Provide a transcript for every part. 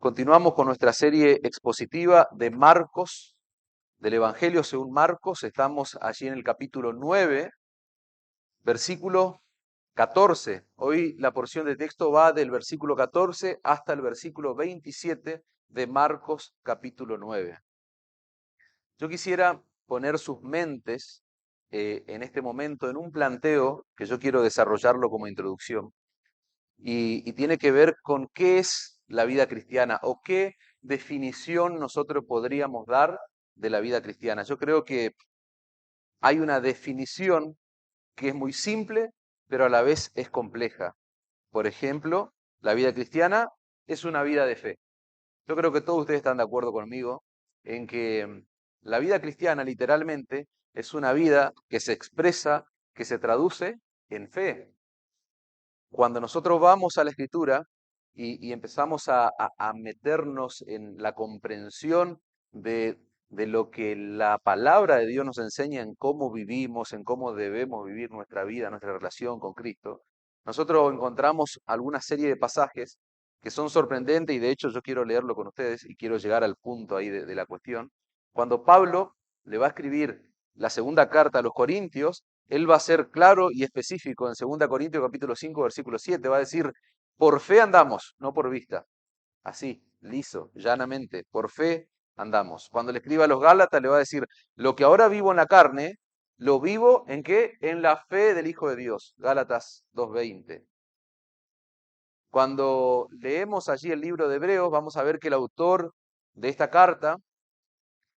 Continuamos con nuestra serie expositiva de Marcos, del Evangelio según Marcos. Estamos allí en el capítulo 9, versículo 14. Hoy la porción de texto va del versículo 14 hasta el versículo 27 de Marcos capítulo 9. Yo quisiera poner sus mentes en este momento en un planteo que yo quiero desarrollarlo como introducción. Y tiene que ver con qué es la vida cristiana o qué definición nosotros podríamos dar de la vida cristiana. Yo creo que hay una definición que es muy simple, pero a la vez es compleja. Por ejemplo, la vida cristiana es una vida de fe. Yo creo que todos ustedes están de acuerdo conmigo en que la vida cristiana literalmente es una vida que se expresa, que se traduce en fe. Cuando nosotros vamos a la Escritura y empezamos a meternos en la comprensión de lo que la palabra de Dios nos enseña en cómo vivimos, en cómo debemos vivir nuestra vida, nuestra relación con Cristo, nosotros encontramos alguna serie de pasajes que son sorprendentes y de hecho yo quiero leerlo con ustedes y quiero llegar al punto ahí de la cuestión. Cuando Pablo le va a escribir la segunda carta a los Corintios, él va a ser claro y específico en 2 Corintios capítulo 5, versículo 7, va a decir, por fe andamos, no por vista. Así, liso, llanamente, por fe andamos. Cuando le escriba a los Gálatas le va a decir, lo que ahora vivo en la carne, lo vivo ¿en qué? En la fe del Hijo de Dios. Gálatas 2:20. Cuando leemos allí el libro de Hebreos, vamos a ver que el autor de esta carta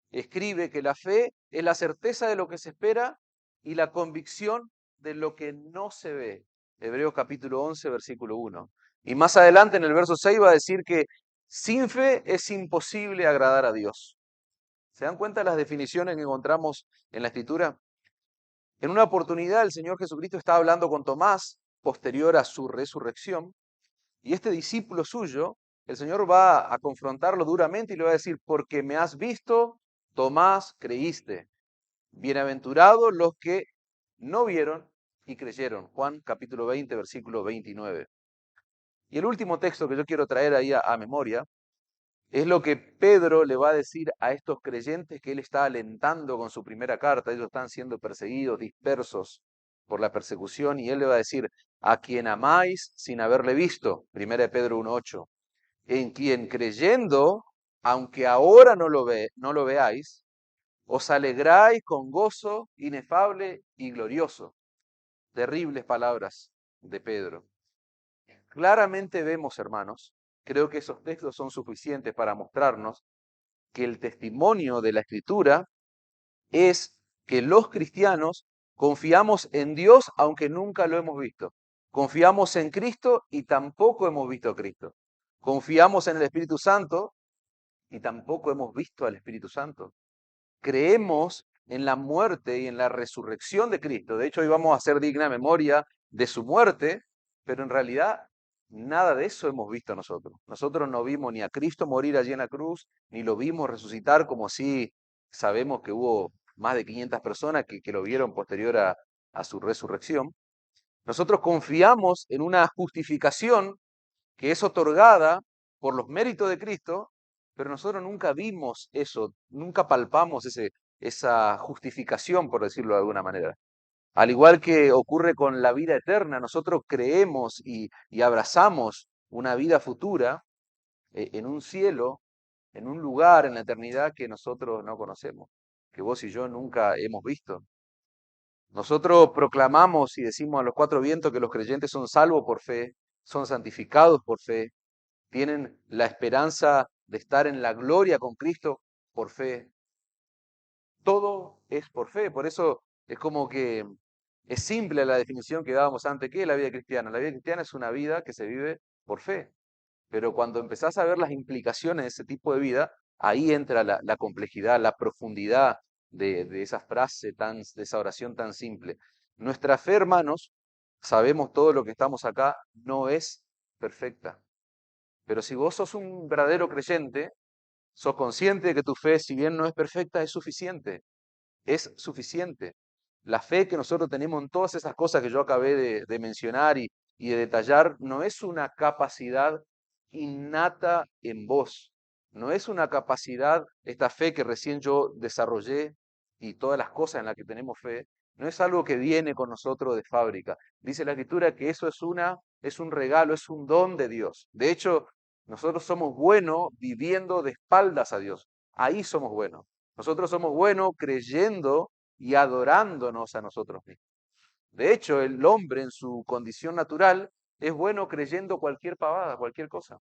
escribe que la fe es la certeza de lo que se espera y la convicción de lo que no se ve. Hebreos capítulo 11, versículo 1. Y más adelante en el verso 6 va a decir que sin fe es imposible agradar a Dios. ¿Se dan cuenta de las definiciones que encontramos en la Escritura? En una oportunidad el Señor Jesucristo estaba hablando con Tomás, posterior a su resurrección, y este discípulo suyo, el Señor va a confrontarlo duramente y le va a decir, porque me has visto, Tomás, creíste. Bienaventurados los que no vieron y creyeron. Juan capítulo 20, versículo 29. Y el último texto que yo quiero traer ahí a memoria es lo que Pedro le va a decir a estos creyentes que él está alentando con su primera carta. Ellos están siendo perseguidos, dispersos por la persecución, y él le va a decir, a quien amáis sin haberle visto. 1 Pedro 1:8. En quien creyendo, aunque ahora no lo veáis, os alegráis con gozo inefable y glorioso. Terribles palabras de Pedro. Claramente vemos, hermanos, creo que esos textos son suficientes para mostrarnos que el testimonio de la Escritura es que los cristianos confiamos en Dios aunque nunca lo hemos visto. Confiamos en Cristo y tampoco hemos visto a Cristo. Confiamos en el Espíritu Santo y tampoco hemos visto al Espíritu Santo. Creemos en la muerte y en la resurrección de Cristo. De hecho, hoy vamos a hacer digna memoria de su muerte, pero en realidad nada de eso hemos visto nosotros. Nosotros no vimos ni a Cristo morir allí en la cruz, ni lo vimos resucitar, como si sabemos que hubo más de 500 personas que lo vieron posterior a su resurrección. Nosotros confiamos en una justificación que es otorgada por los méritos de Cristo, pero nosotros nunca vimos eso, nunca palpamos esa justificación, por decirlo de alguna manera. Al igual que ocurre con la vida eterna, nosotros creemos y abrazamos una vida futura en un cielo, en un lugar en la eternidad que nosotros no conocemos, que vos y yo nunca hemos visto. Nosotros proclamamos y decimos a los cuatro vientos que los creyentes son salvos por fe, son santificados por fe, tienen la esperanza de estar en la gloria con Cristo por fe. Todo es por fe, por eso es como que es simple la definición que dábamos antes. ¿Qué es la vida cristiana? La vida cristiana es una vida que se vive por fe, pero cuando empezás a ver las implicaciones de ese tipo de vida, ahí entra la complejidad, la profundidad de esa frase de esa oración tan simple. Nuestra fe, hermanos, sabemos todo lo que estamos acá, no es perfecta. Pero si vos sos un verdadero creyente, sos consciente de que tu fe, si bien no es perfecta, es suficiente. Es suficiente. La fe que nosotros tenemos en todas esas cosas que yo acabé de mencionar y de detallar, no es una capacidad innata en vos. No es una capacidad, esta fe que recién yo desarrollé y todas las cosas en las que tenemos fe, no es algo que viene con nosotros de fábrica. Dice la Escritura que eso es un regalo, es un don de Dios. De hecho, nosotros somos buenos viviendo de espaldas a Dios. Ahí somos buenos. Nosotros somos buenos creyendo y adorándonos a nosotros mismos. De hecho, el hombre en su condición natural es bueno creyendo cualquier pavada, cualquier cosa.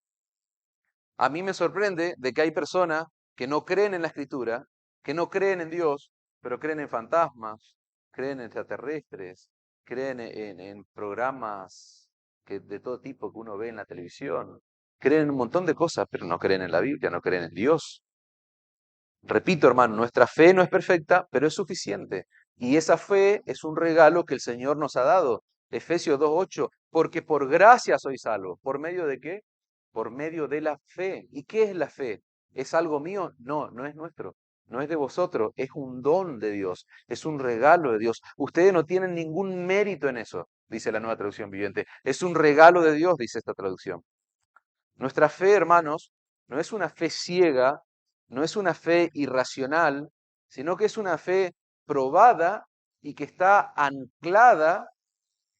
A mí me sorprende de que hay personas que no creen en la Escritura, que no creen en Dios, pero creen en fantasmas, creen en extraterrestres, creen en programas de todo tipo que uno ve en la televisión, creen en un montón de cosas, pero no creen en la Biblia, no creen en Dios. Repito, hermano, nuestra fe no es perfecta, pero es suficiente. Y esa fe es un regalo que el Señor nos ha dado. Efesios 2:8, porque por gracia sois salvos. ¿Por medio de qué? Por medio de la fe. ¿Y qué es la fe? ¿Es algo mío? No, no es nuestro. No es de vosotros, es un don de Dios, es un regalo de Dios. Ustedes no tienen ningún mérito en eso, dice la Nueva Traducción Viviente. Es un regalo de Dios, dice esta traducción. Nuestra fe, hermanos, no es una fe ciega, no es una fe irracional, sino que es una fe probada y que está anclada,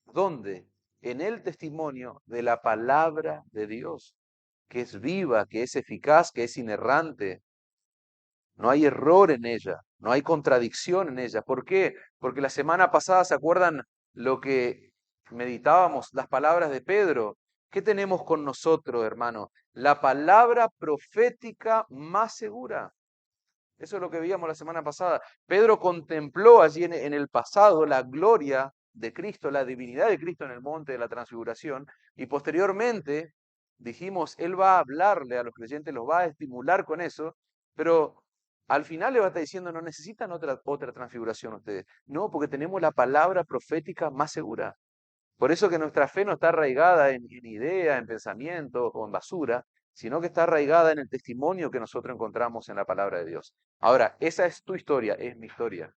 ¿dónde? En el testimonio de la palabra de Dios, que es viva, que es eficaz, que es inerrante. No hay error en ella, no hay contradicción en ella. ¿Por qué? Porque la semana pasada, ¿se acuerdan lo que meditábamos, las palabras de Pedro? ¿Qué tenemos con nosotros, hermano? La palabra profética más segura. Eso es lo que veíamos la semana pasada. Pedro contempló allí en el pasado la gloria de Cristo, la divinidad de Cristo en el monte de la transfiguración, y posteriormente dijimos, él va a hablarle a los creyentes, los va a estimular con eso, pero al final le va a estar diciendo, no necesitan otra transfiguración ustedes. No, porque tenemos la palabra profética más segura. Por eso que nuestra fe no está arraigada en idea, en pensamiento o en basura, sino que está arraigada en el testimonio que nosotros encontramos en la palabra de Dios. Ahora, esa es tu historia, es mi historia.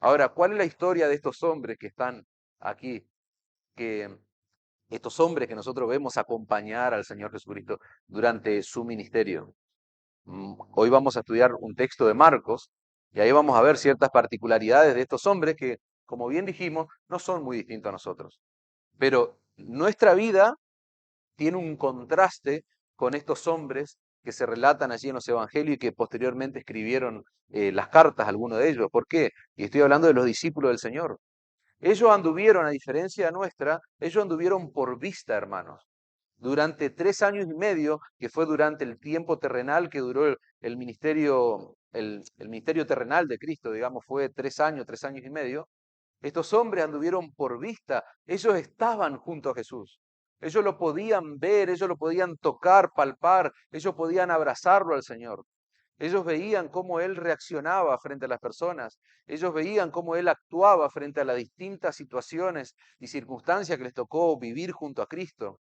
Ahora, ¿cuál es la historia de estos hombres que están aquí? Que estos hombres que nosotros vemos acompañar al Señor Jesucristo durante su ministerio. Hoy vamos a estudiar un texto de Marcos y ahí vamos a ver ciertas particularidades de estos hombres que, como bien dijimos, no son muy distintos a nosotros. Pero nuestra vida tiene un contraste con estos hombres que se relatan allí en los evangelios y que posteriormente escribieron las cartas, algunos de ellos. ¿Por qué? Y estoy hablando de los discípulos del Señor. Ellos anduvieron, a diferencia nuestra, ellos anduvieron por vista, hermanos. Durante 3 años y medio, que fue durante el tiempo terrenal que duró el ministerio, el ministerio terrenal de Cristo, digamos, fue 3 años, 3 años y medio, estos hombres anduvieron por vista, ellos estaban junto a Jesús. Ellos lo podían ver, ellos lo podían tocar, palpar, ellos podían abrazarlo al Señor. Ellos veían cómo Él reaccionaba frente a las personas. Ellos veían cómo Él actuaba frente a las distintas situaciones y circunstancias que les tocó vivir junto a Cristo.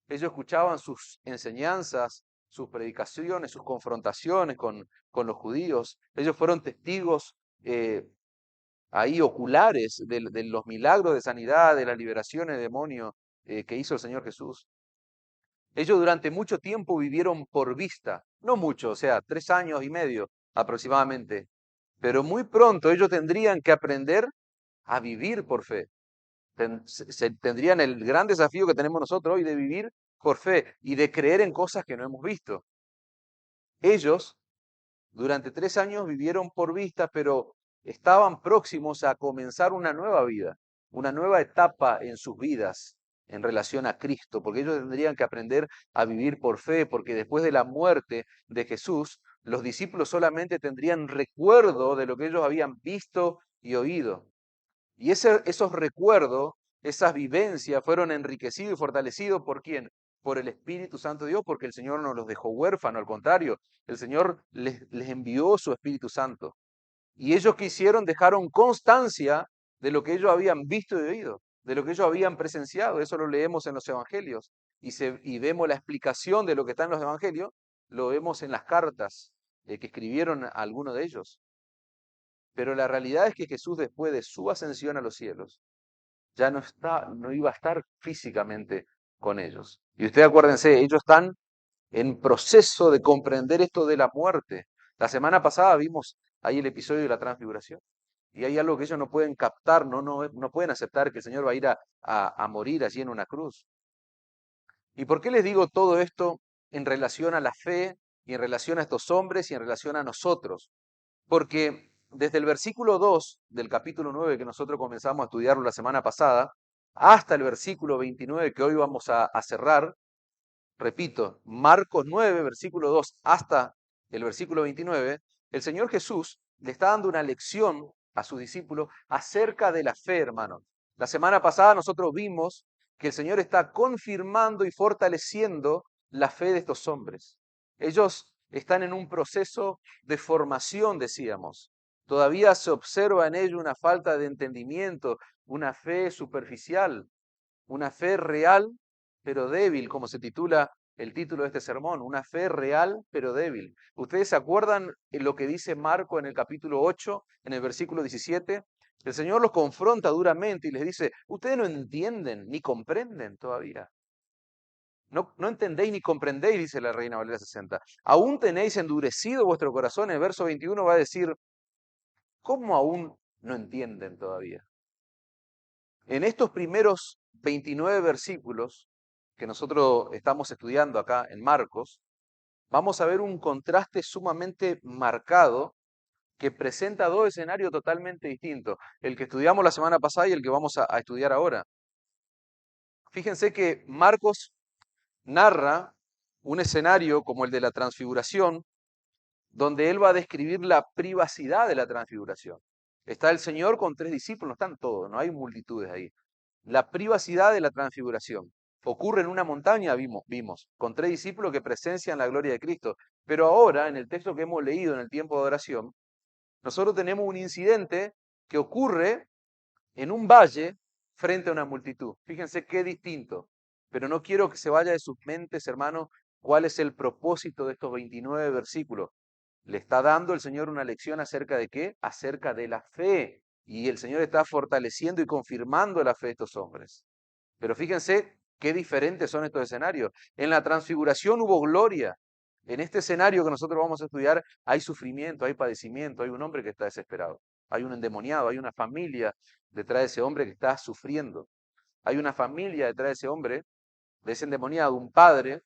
Ellos escuchaban sus enseñanzas, sus predicaciones, sus confrontaciones con los judíos. Ellos fueron testigos ahí oculares de los milagros de sanidad, de las liberaciones de demonios que hizo el Señor Jesús. Ellos durante mucho tiempo vivieron por vista, no mucho, o sea, 3 años y medio aproximadamente, pero muy pronto ellos tendrían que aprender a vivir por fe. Tendrían el gran desafío que tenemos nosotros hoy de vivir por fe y de creer en cosas que no hemos visto. Ellos durante 3 años vivieron por vista, pero estaban próximos a comenzar una nueva vida, una nueva etapa en sus vidas en relación a Cristo, porque ellos tendrían que aprender a vivir por fe, porque después de la muerte de Jesús, los discípulos solamente tendrían recuerdo de lo que ellos habían visto y oído. Y esos recuerdos, esas vivencias fueron enriquecidos y fortalecidos ¿por quién? Por el Espíritu Santo de Dios, porque el Señor no los dejó huérfanos, al contrario, el Señor les envió su Espíritu Santo. Y ellos que hicieron, dejaron constancia de lo que ellos habían visto y oído, de lo que ellos habían presenciado. Eso lo leemos en los Evangelios y vemos la explicación de lo que está en los Evangelios, lo vemos en las cartas que escribieron algunos de ellos. Pero la realidad es que Jesús, después de su ascensión a los cielos, ya no iba a estar físicamente con ellos. Y ustedes acuérdense, ellos están en proceso de comprender esto de la muerte. La semana pasada vimos ahí el episodio de la transfiguración. Y hay algo que ellos no pueden captar, no pueden aceptar que el Señor va a ir a morir allí en una cruz. ¿Y por qué les digo todo esto en relación a la fe y en relación a estos hombres y en relación a nosotros? Porque desde el versículo 2 del capítulo 9 que nosotros comenzamos a estudiarlo la semana pasada, hasta el versículo 29 que hoy vamos a cerrar, repito, Marcos 9, versículo 2 hasta el versículo 29, el Señor Jesús le está dando una lección a sus discípulos acerca de la fe, hermanos. La semana pasada nosotros vimos que el Señor está confirmando y fortaleciendo la fe de estos hombres. Ellos están en un proceso de formación, decíamos. Todavía se observa en ellos una falta de entendimiento, una fe superficial, una fe real pero débil, como se titula el título de este sermón, una fe real pero débil. ¿Ustedes se acuerdan lo que dice Marco en el capítulo 8, en el versículo 17? El Señor los confronta duramente y les dice, ustedes no entienden ni comprenden todavía. No entendéis ni comprendéis, dice la Reina Valera 60. Aún tenéis endurecido vuestro corazón. El verso 21 va a decir, ¿cómo aún no entienden todavía? En estos primeros 29 versículos que nosotros estamos estudiando acá en Marcos, vamos a ver un contraste sumamente marcado que presenta dos escenarios totalmente distintos, el que estudiamos la semana pasada y el que vamos a estudiar ahora. Fíjense que Marcos narra un escenario como el de la transfiguración, donde él va a describir la privacidad de la transfiguración. Está el Señor con 3 discípulos, no están todos, no hay multitudes ahí. La privacidad de la transfiguración ocurre en una montaña, vimos, con 3 discípulos que presencian la gloria de Cristo. Pero ahora, en el texto que hemos leído en el tiempo de oración, nosotros tenemos un incidente que ocurre en un valle frente a una multitud. Fíjense qué distinto. Pero no quiero que se vaya de sus mentes, hermanos, cuál es el propósito de estos 29 versículos. Le está dando el Señor una lección acerca de qué? Acerca de la fe. Y el Señor está fortaleciendo y confirmando la fe de estos hombres. Pero fíjense qué diferentes son estos escenarios. En la transfiguración hubo gloria. En este escenario que nosotros vamos a estudiar hay sufrimiento, hay padecimiento, hay un hombre que está desesperado, hay un endemoniado, hay una familia detrás de ese hombre que está sufriendo. Hay una familia detrás de ese hombre, de ese endemoniado, un padre,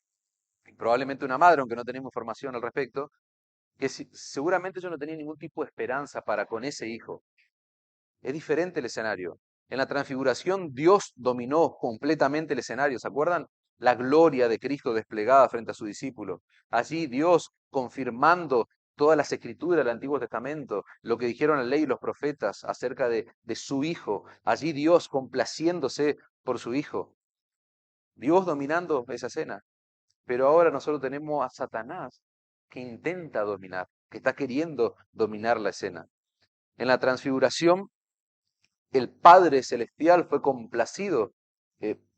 probablemente una madre, aunque no tenemos información al respecto, que seguramente yo no tenía ningún tipo de esperanza para con ese hijo. Es diferente el escenario. En la transfiguración Dios dominó completamente el escenario. ¿Se acuerdan? La gloria de Cristo desplegada frente a su discípulo. Allí Dios confirmando todas las escrituras del Antiguo Testamento, lo que dijeron la ley y los profetas acerca de su Hijo. Allí Dios complaciéndose por su Hijo. Dios dominando esa escena. Pero ahora nosotros tenemos a Satanás que intenta dominar, que está queriendo dominar la escena. En la transfiguración el Padre Celestial fue complacido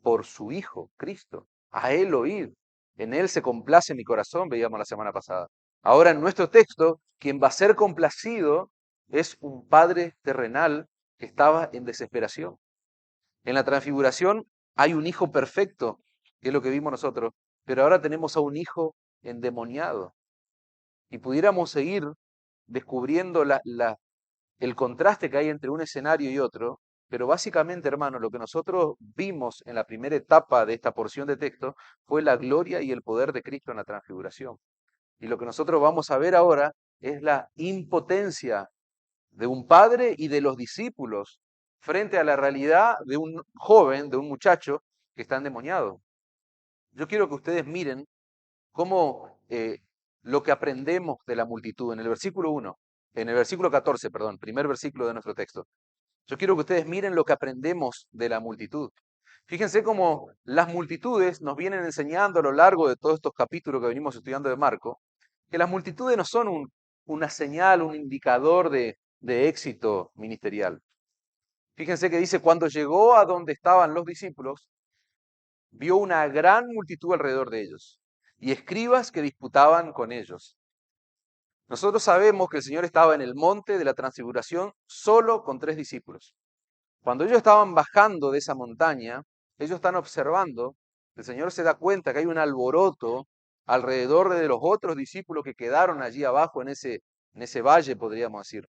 por su Hijo, Cristo. A Él oír. En Él se complace mi corazón, veíamos la semana pasada. Ahora en nuestro texto, quien va a ser complacido es un Padre terrenal que estaba en desesperación. En la transfiguración hay un Hijo perfecto, que es lo que vimos nosotros, pero ahora tenemos a un Hijo endemoniado. Y pudiéramos seguir descubriendo el contraste que hay entre un escenario y otro, pero básicamente, hermano, lo que nosotros vimos en la primera etapa de esta porción de texto fue la gloria y el poder de Cristo en la transfiguración. Y lo que nosotros vamos a ver ahora es la impotencia de un padre y de los discípulos frente a la realidad de un joven, de un muchacho que está endemoniado. Yo quiero que ustedes miren cómo lo que aprendemos de la multitud en el versículo 1, en el versículo 14, perdón, primer versículo de nuestro texto. Yo quiero que ustedes miren lo que aprendemos de la multitud. Fíjense cómo las multitudes nos vienen enseñando a lo largo de todos estos capítulos que venimos estudiando de Marco, que las multitudes no son una señal, un indicador de éxito ministerial. Fíjense que dice, cuando llegó a donde estaban los discípulos, vio una gran multitud alrededor de ellos y escribas que disputaban con ellos. Nosotros sabemos que el Señor estaba en el monte de la transfiguración solo con 3 discípulos. Cuando ellos estaban bajando de esa montaña, ellos están observando, el Señor se da cuenta que hay un alboroto alrededor de los otros discípulos que quedaron allí abajo en ese valle, podríamos decir.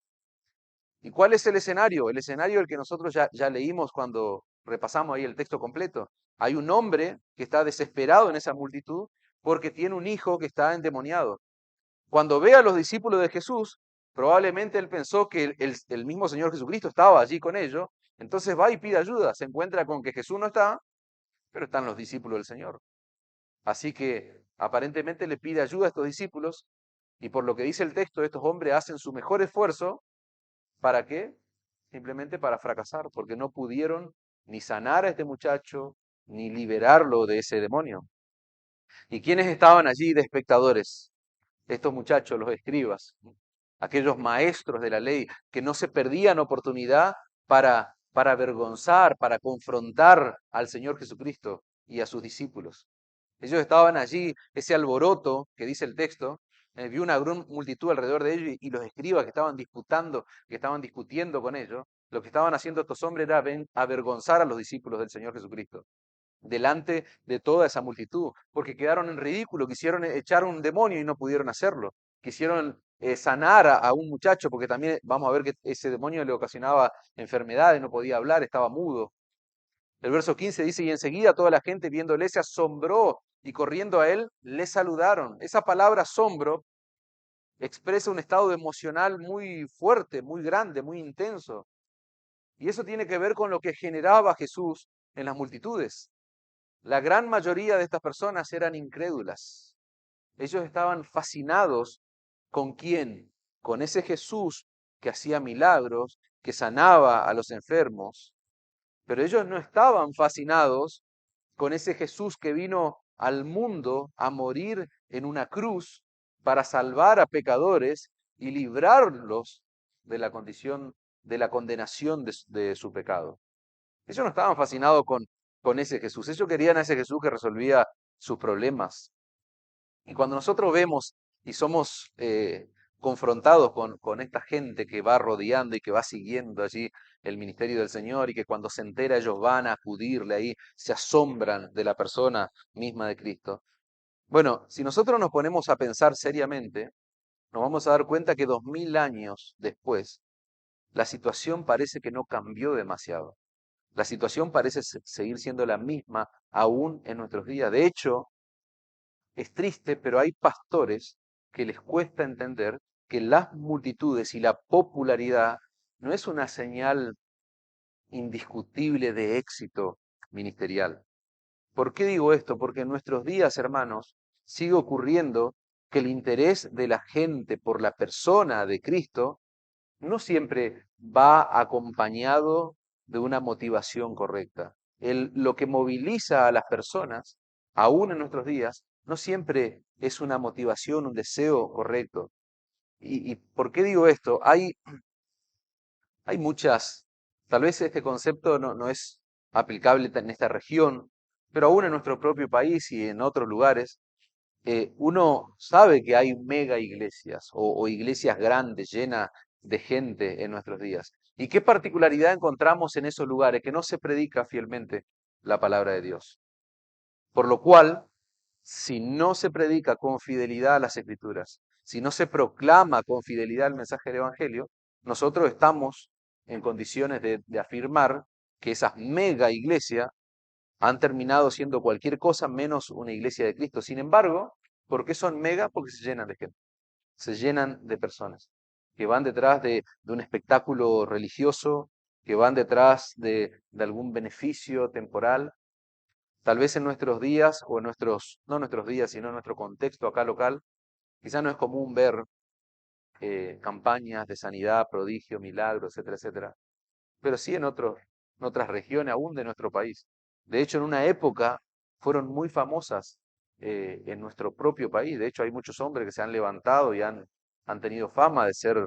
¿Y cuál es el escenario? El escenario el que nosotros ya leímos cuando repasamos ahí el texto completo. Hay un hombre que está desesperado en esa multitud porque tiene un hijo que está endemoniado. Cuando ve a los discípulos de Jesús, probablemente él pensó que el mismo Señor Jesucristo estaba allí con ellos, entonces va y pide ayuda, se encuentra con que Jesús no está, pero están los discípulos del Señor. Así que aparentemente le pide ayuda a estos discípulos y por lo que dice el texto, estos hombres hacen su mejor esfuerzo. ¿Para qué? Simplemente para fracasar, porque no pudieron ni sanar a este muchacho, ni liberarlo de ese demonio. ¿Y quiénes estaban allí de espectadores? Estos muchachos, los escribas, aquellos maestros de la ley que no se perdían oportunidad para avergonzar, para confrontar al Señor Jesucristo y a sus discípulos. Ellos estaban allí, ese alboroto que dice el texto, vio una gran multitud alrededor de ellos y los escribas que estaban disputando, que estaban discutiendo con ellos, lo que estaban haciendo estos hombres era avergonzar a los discípulos del Señor Jesucristo delante de toda esa multitud, porque quedaron en ridículo, quisieron echar un demonio y no pudieron hacerlo, quisieron sanar a un muchacho, porque también vamos a ver que ese demonio le ocasionaba enfermedades, no podía hablar, estaba mudo. El verso 15 dice, y enseguida toda la gente viéndole se asombró y corriendo a él le saludaron. Esa palabra asombro expresa un estado emocional muy fuerte, muy grande, muy intenso. Y eso tiene que ver con lo que generaba Jesús en las multitudes. La gran mayoría de estas personas eran incrédulas. Ellos estaban fascinados con quién, con ese Jesús que hacía milagros, que sanaba a los enfermos. Pero ellos no estaban fascinados con ese Jesús que vino al mundo a morir en una cruz para salvar a pecadores y librarlos de la condición, de la condenación de su pecado. Ellos no estaban fascinados con ese Jesús, ellos querían a ese Jesús que resolvía sus problemas. Y cuando nosotros vemos y somos confrontados con esta gente que va rodeando y que va siguiendo allí el ministerio del Señor y que cuando se entera ellos van a acudirle ahí, se asombran de la persona misma de Cristo. Bueno, si nosotros nos ponemos a pensar seriamente, nos vamos a dar cuenta que 2000 años después, la situación parece que no cambió demasiado. La situación parece seguir siendo la misma aún en nuestros días. De hecho, es triste, pero hay pastores que les cuesta entender que las multitudes y la popularidad no es una señal indiscutible de éxito ministerial. ¿Por qué digo esto? Porque en nuestros días, hermanos, sigue ocurriendo que el interés de la gente por la persona de Cristo no siempre va acompañado de una motivación correcta. Lo que moviliza a las personas, aún en nuestros días, no siempre es una motivación, un deseo correcto. ¿Y por qué digo esto? Hay muchas, tal vez este concepto no es aplicable en esta región, pero aún en nuestro propio país y en otros lugares, uno sabe que hay mega iglesias o iglesias grandes, llenas de gente en nuestros días. ¿Y qué particularidad encontramos en esos lugares? Que no se predica fielmente la palabra de Dios. Por lo cual, si no se predica con fidelidad a las Escrituras, si no se proclama con fidelidad el mensaje del Evangelio, nosotros estamos en condiciones de afirmar que esas mega iglesias han terminado siendo cualquier cosa menos una iglesia de Cristo. Sin embargo, ¿por qué son mega? Porque se llenan de gente, se llenan de personas que van detrás de un espectáculo religioso, que van detrás de algún beneficio temporal. Tal vez en nuestros días, o en nuestros, no nuestros días, sino en nuestro contexto acá local, quizá no es común ver campañas de sanidad, prodigio, milagros, etcétera, etcétera. Pero sí en otras regiones aún de nuestro país. De hecho, en una época fueron muy famosas en nuestro propio país. De hecho, hay muchos hombres que se han levantado y han tenido fama de ser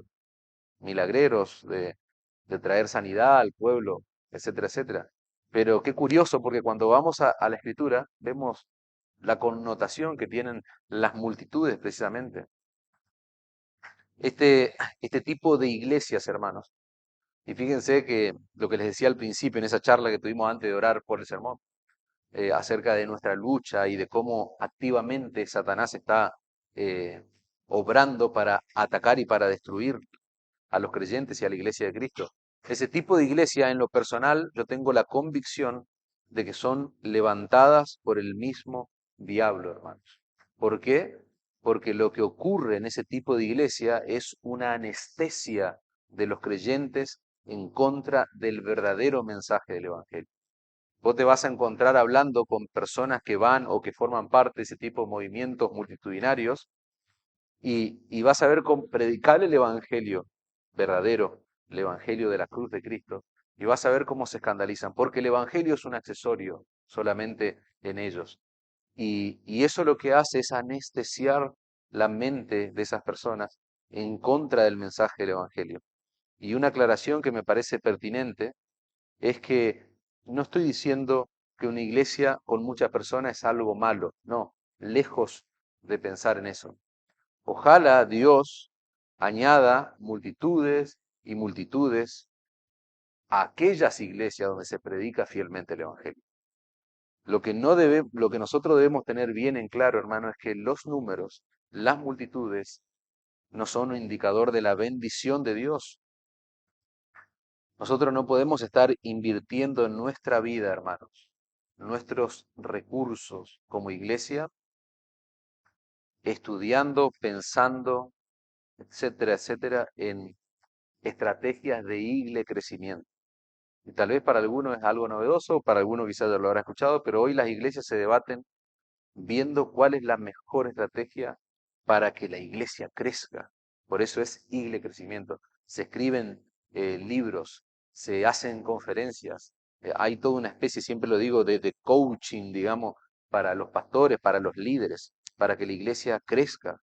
milagreros, de traer sanidad al pueblo, etcétera, etcétera. Pero qué curioso, porque cuando vamos a la escritura, vemos la connotación que tienen las multitudes precisamente. Este tipo de iglesias, hermanos. Y fíjense que lo que les decía al principio en esa charla que tuvimos antes de orar por el sermón, acerca de nuestra lucha y de cómo activamente Satanás está eh, obrando para atacar y para destruir a los creyentes y a la iglesia de Cristo. Ese tipo de iglesia, en lo personal, yo tengo la convicción de que son levantadas por el mismo diablo, hermanos. ¿Por qué? Porque lo que ocurre en ese tipo de iglesia es una anestesia de los creyentes en contra del verdadero mensaje del Evangelio. Vos te vas a encontrar hablando con personas que van o que forman parte de ese tipo de movimientos multitudinarios y vas a ver con predicar el Evangelio verdadero, el Evangelio de la cruz de Cristo, y vas a ver cómo se escandalizan, porque el Evangelio es un accesorio solamente en ellos. Y eso lo que hace es anestesiar la mente de esas personas en contra del mensaje del Evangelio. Y una aclaración que me parece pertinente es que no estoy diciendo que una iglesia con muchas personas es algo malo, no, lejos de pensar en eso. Ojalá Dios añada multitudes y multitudes a aquellas iglesias donde se predica fielmente el Evangelio. Lo que nosotros debemos tener bien en claro, hermano, es que los números, las multitudes, no son un indicador de la bendición de Dios. Nosotros no podemos estar invirtiendo en nuestra vida, hermanos, nuestros recursos como iglesia, estudiando, pensando, etcétera, etcétera, en estrategias de crecimiento. Y tal vez para algunos es algo novedoso, para algunos quizás ya lo habrá escuchado, pero hoy las iglesias se debaten viendo cuál es la mejor estrategia para que la iglesia crezca. Por eso es crecimiento. Se escriben libros, se hacen conferencias, hay toda una especie, siempre lo digo, de coaching, digamos, para los pastores, para los líderes, para que la iglesia crezca.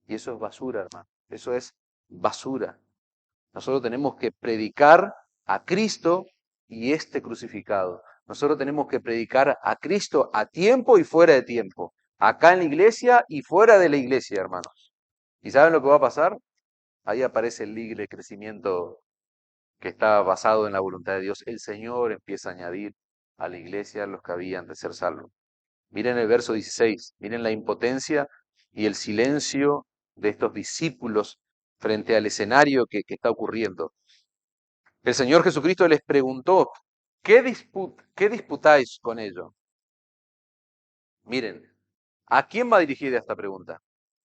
Y eso es basura, hermano. Eso es basura. Nosotros tenemos que predicar a Cristo y este crucificado. Nosotros tenemos que predicar a Cristo a tiempo y fuera de tiempo. Acá en la iglesia y fuera de la iglesia, hermanos. ¿Y saben lo que va a pasar? Ahí aparece el libre crecimiento que está basado en la voluntad de Dios. El Señor empieza a añadir a la iglesia los que habían de ser salvos. Miren el verso 16, miren la impotencia y el silencio de estos discípulos frente al escenario que está ocurriendo. El Señor Jesucristo les preguntó, ¿qué disputáis con ello? Miren, ¿a quién va dirigida esta pregunta?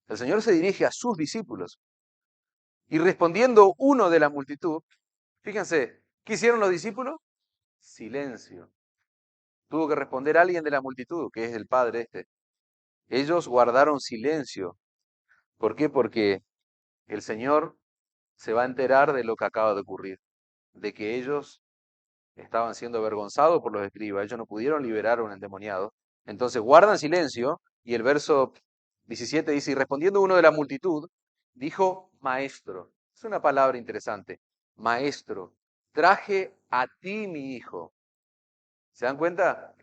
El Señor se dirige a sus discípulos. Y respondiendo uno de la multitud, fíjense, ¿qué hicieron los discípulos? Silencio. Tuvo que responder alguien de la multitud, que es el Padre este. Ellos guardaron silencio. ¿Por qué? Porque el Señor se va a enterar de lo que acaba de ocurrir, de que ellos estaban siendo avergonzados por los escribas, ellos no pudieron liberar a un endemoniado. Entonces guardan silencio y el verso 17 dice, y respondiendo uno de la multitud, dijo, maestro. Es una palabra interesante. Maestro, traje a ti mi hijo. ¿Se dan cuenta?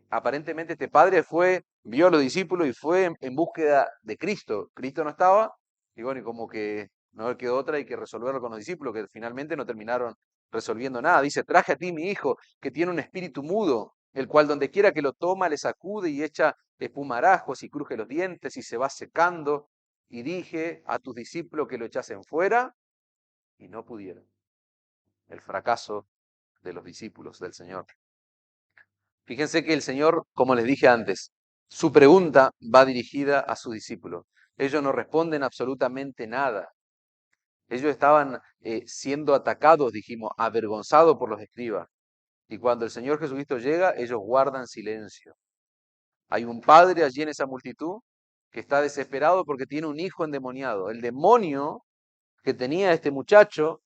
Aparentemente este padre vio a los discípulos y fue en búsqueda de Cristo. Cristo no estaba, y bueno, y como que no le quedó otra y que resolverlo con los discípulos, que finalmente no terminaron resolviendo nada. Dice, traje a ti mi hijo, que tiene un espíritu mudo, el cual donde quiera que lo toma le sacude y echa espumarajos y cruje los dientes y se va secando. Y dije a tus discípulos que lo echasen fuera y no pudieron. El fracaso de los discípulos del Señor. Fíjense que el Señor, como les dije antes, su pregunta va dirigida a sus discípulos. Ellos no responden absolutamente nada. Ellos estaban siendo atacados, dijimos, avergonzados por los escribas. Y cuando el Señor Jesucristo llega, ellos guardan silencio. Hay un padre allí en esa multitud que está desesperado porque tiene un hijo endemoniado. El demonio que tenía este muchacho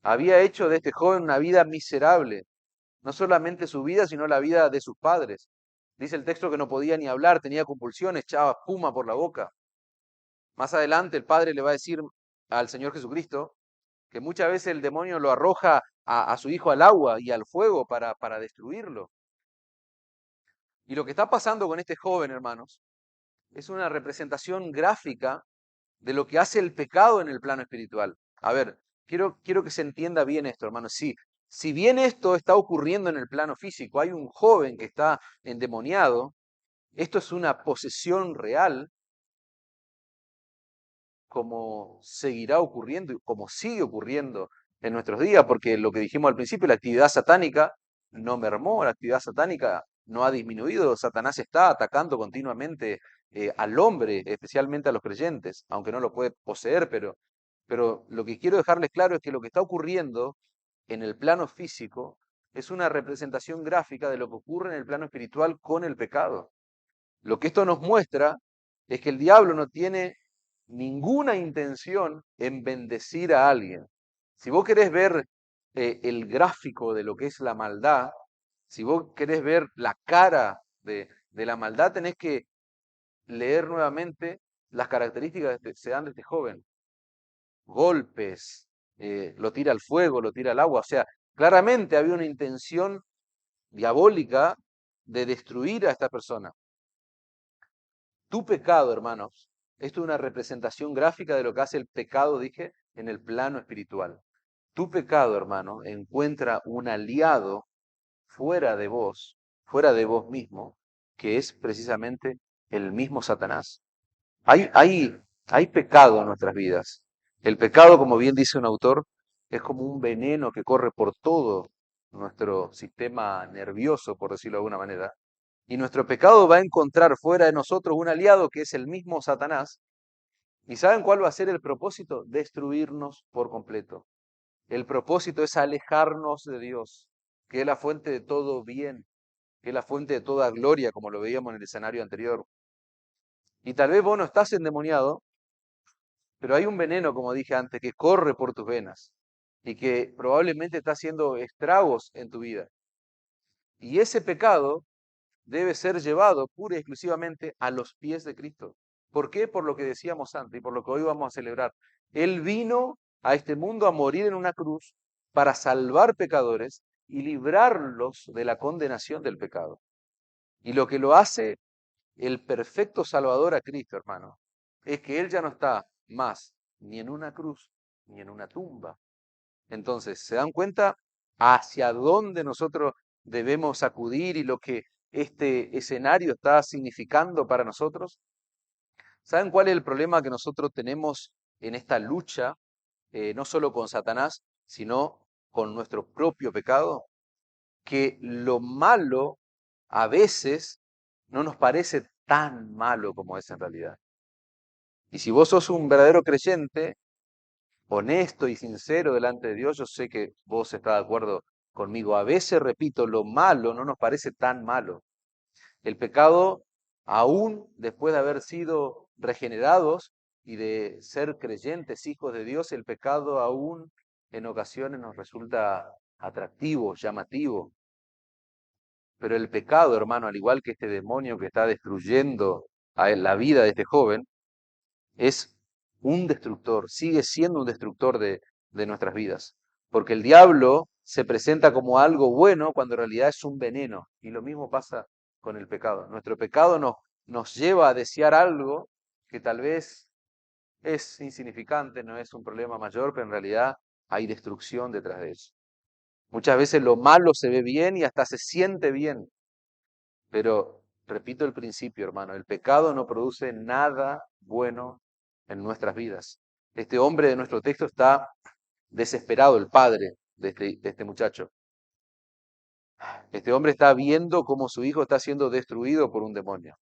había hecho de este joven una vida miserable. No solamente su vida, sino la vida de sus padres. Dice el texto que no podía ni hablar, tenía convulsiones, echaba espuma por la boca. Más adelante el padre le va a decir al Señor Jesucristo que muchas veces el demonio lo arroja a su hijo al agua y al fuego para destruirlo. Y lo que está pasando con este joven, hermanos, es una representación gráfica de lo que hace el pecado en el plano espiritual. A ver, quiero que se entienda bien esto, hermanos. Sí, Si bien esto está ocurriendo en el plano físico, hay un joven que está endemoniado, esto es una posesión real, como seguirá ocurriendo y como sigue ocurriendo en nuestros días, porque lo que dijimos al principio, la actividad satánica no mermó, la actividad satánica no ha disminuido, Satanás está atacando continuamente al hombre, especialmente a los creyentes, aunque no lo puede poseer, pero lo que quiero dejarles claro es que lo que está ocurriendo en el plano físico es una representación gráfica de lo que ocurre en el plano espiritual con el pecado. Lo que esto nos muestra es que el diablo no tiene ninguna intención en bendecir a alguien. Si vos querés ver el gráfico de lo que es la maldad, si vos querés ver la cara de la maldad, tenés que leer nuevamente las características que se dan de este joven. Golpes, lo tira al fuego, lo tira al agua. O sea, claramente había una intención diabólica de destruir a esta persona. Tu pecado, hermanos, esto es una representación gráfica de lo que hace el pecado, dije, en el plano espiritual. Tu pecado, hermano, encuentra un aliado fuera de vos mismo, que es precisamente el mismo Satanás. Hay, hay, hay pecado en nuestras vidas. El pecado, como bien dice un autor, es como un veneno que corre por todo nuestro sistema nervioso, por decirlo de alguna manera. Y nuestro pecado va a encontrar fuera de nosotros un aliado que es el mismo Satanás. ¿Y saben cuál va a ser el propósito? Destruirnos por completo. El propósito es alejarnos de Dios, que es la fuente de todo bien, que es la fuente de toda gloria, como lo veíamos en el escenario anterior. Y tal vez vos no estás endemoniado, pero hay un veneno, como dije antes, que corre por tus venas y que probablemente está haciendo estragos en tu vida. Y ese pecado debe ser llevado pura y exclusivamente a los pies de Cristo. ¿Por qué? Por lo que decíamos antes y por lo que hoy vamos a celebrar. Él vino a este mundo a morir en una cruz para salvar pecadores y librarlos de la condenación del pecado. Y lo que lo hace el perfecto Salvador a Cristo, hermano, es que Él ya no está más ni en una cruz ni en una tumba. Entonces, ¿se dan cuenta hacia dónde nosotros debemos acudir y lo que este escenario está significando para nosotros? ¿Saben cuál es el problema que nosotros tenemos en esta lucha, no solo con Satanás, sino con nuestro propio pecado? Que lo malo a veces no nos parece tan malo como es en realidad. Y si vos sos un verdadero creyente, honesto y sincero delante de Dios, yo sé que vos estás de acuerdo conmigo. A veces, repito, lo malo no nos parece tan malo. El pecado, aún después de haber sido regenerados y de ser creyentes, hijos de Dios, el pecado aún en ocasiones nos resulta atractivo, llamativo. Pero el pecado, hermano, al igual que este demonio que está destruyendo la vida de este joven, es un destructor, sigue siendo un destructor de nuestras vidas. Porque el diablo se presenta como algo bueno cuando en realidad es un veneno. Y lo mismo pasa con el pecado. Nuestro pecado nos lleva a desear algo que tal vez es insignificante, no es un problema mayor, pero en realidad hay destrucción detrás de eso. Muchas veces lo malo se ve bien y hasta se siente bien, pero repito el principio, hermano, el pecado no produce nada bueno en nuestras vidas. Este hombre de nuestro texto está desesperado, el padre de este muchacho. Este hombre está viendo cómo su hijo está siendo destruido por un demonio.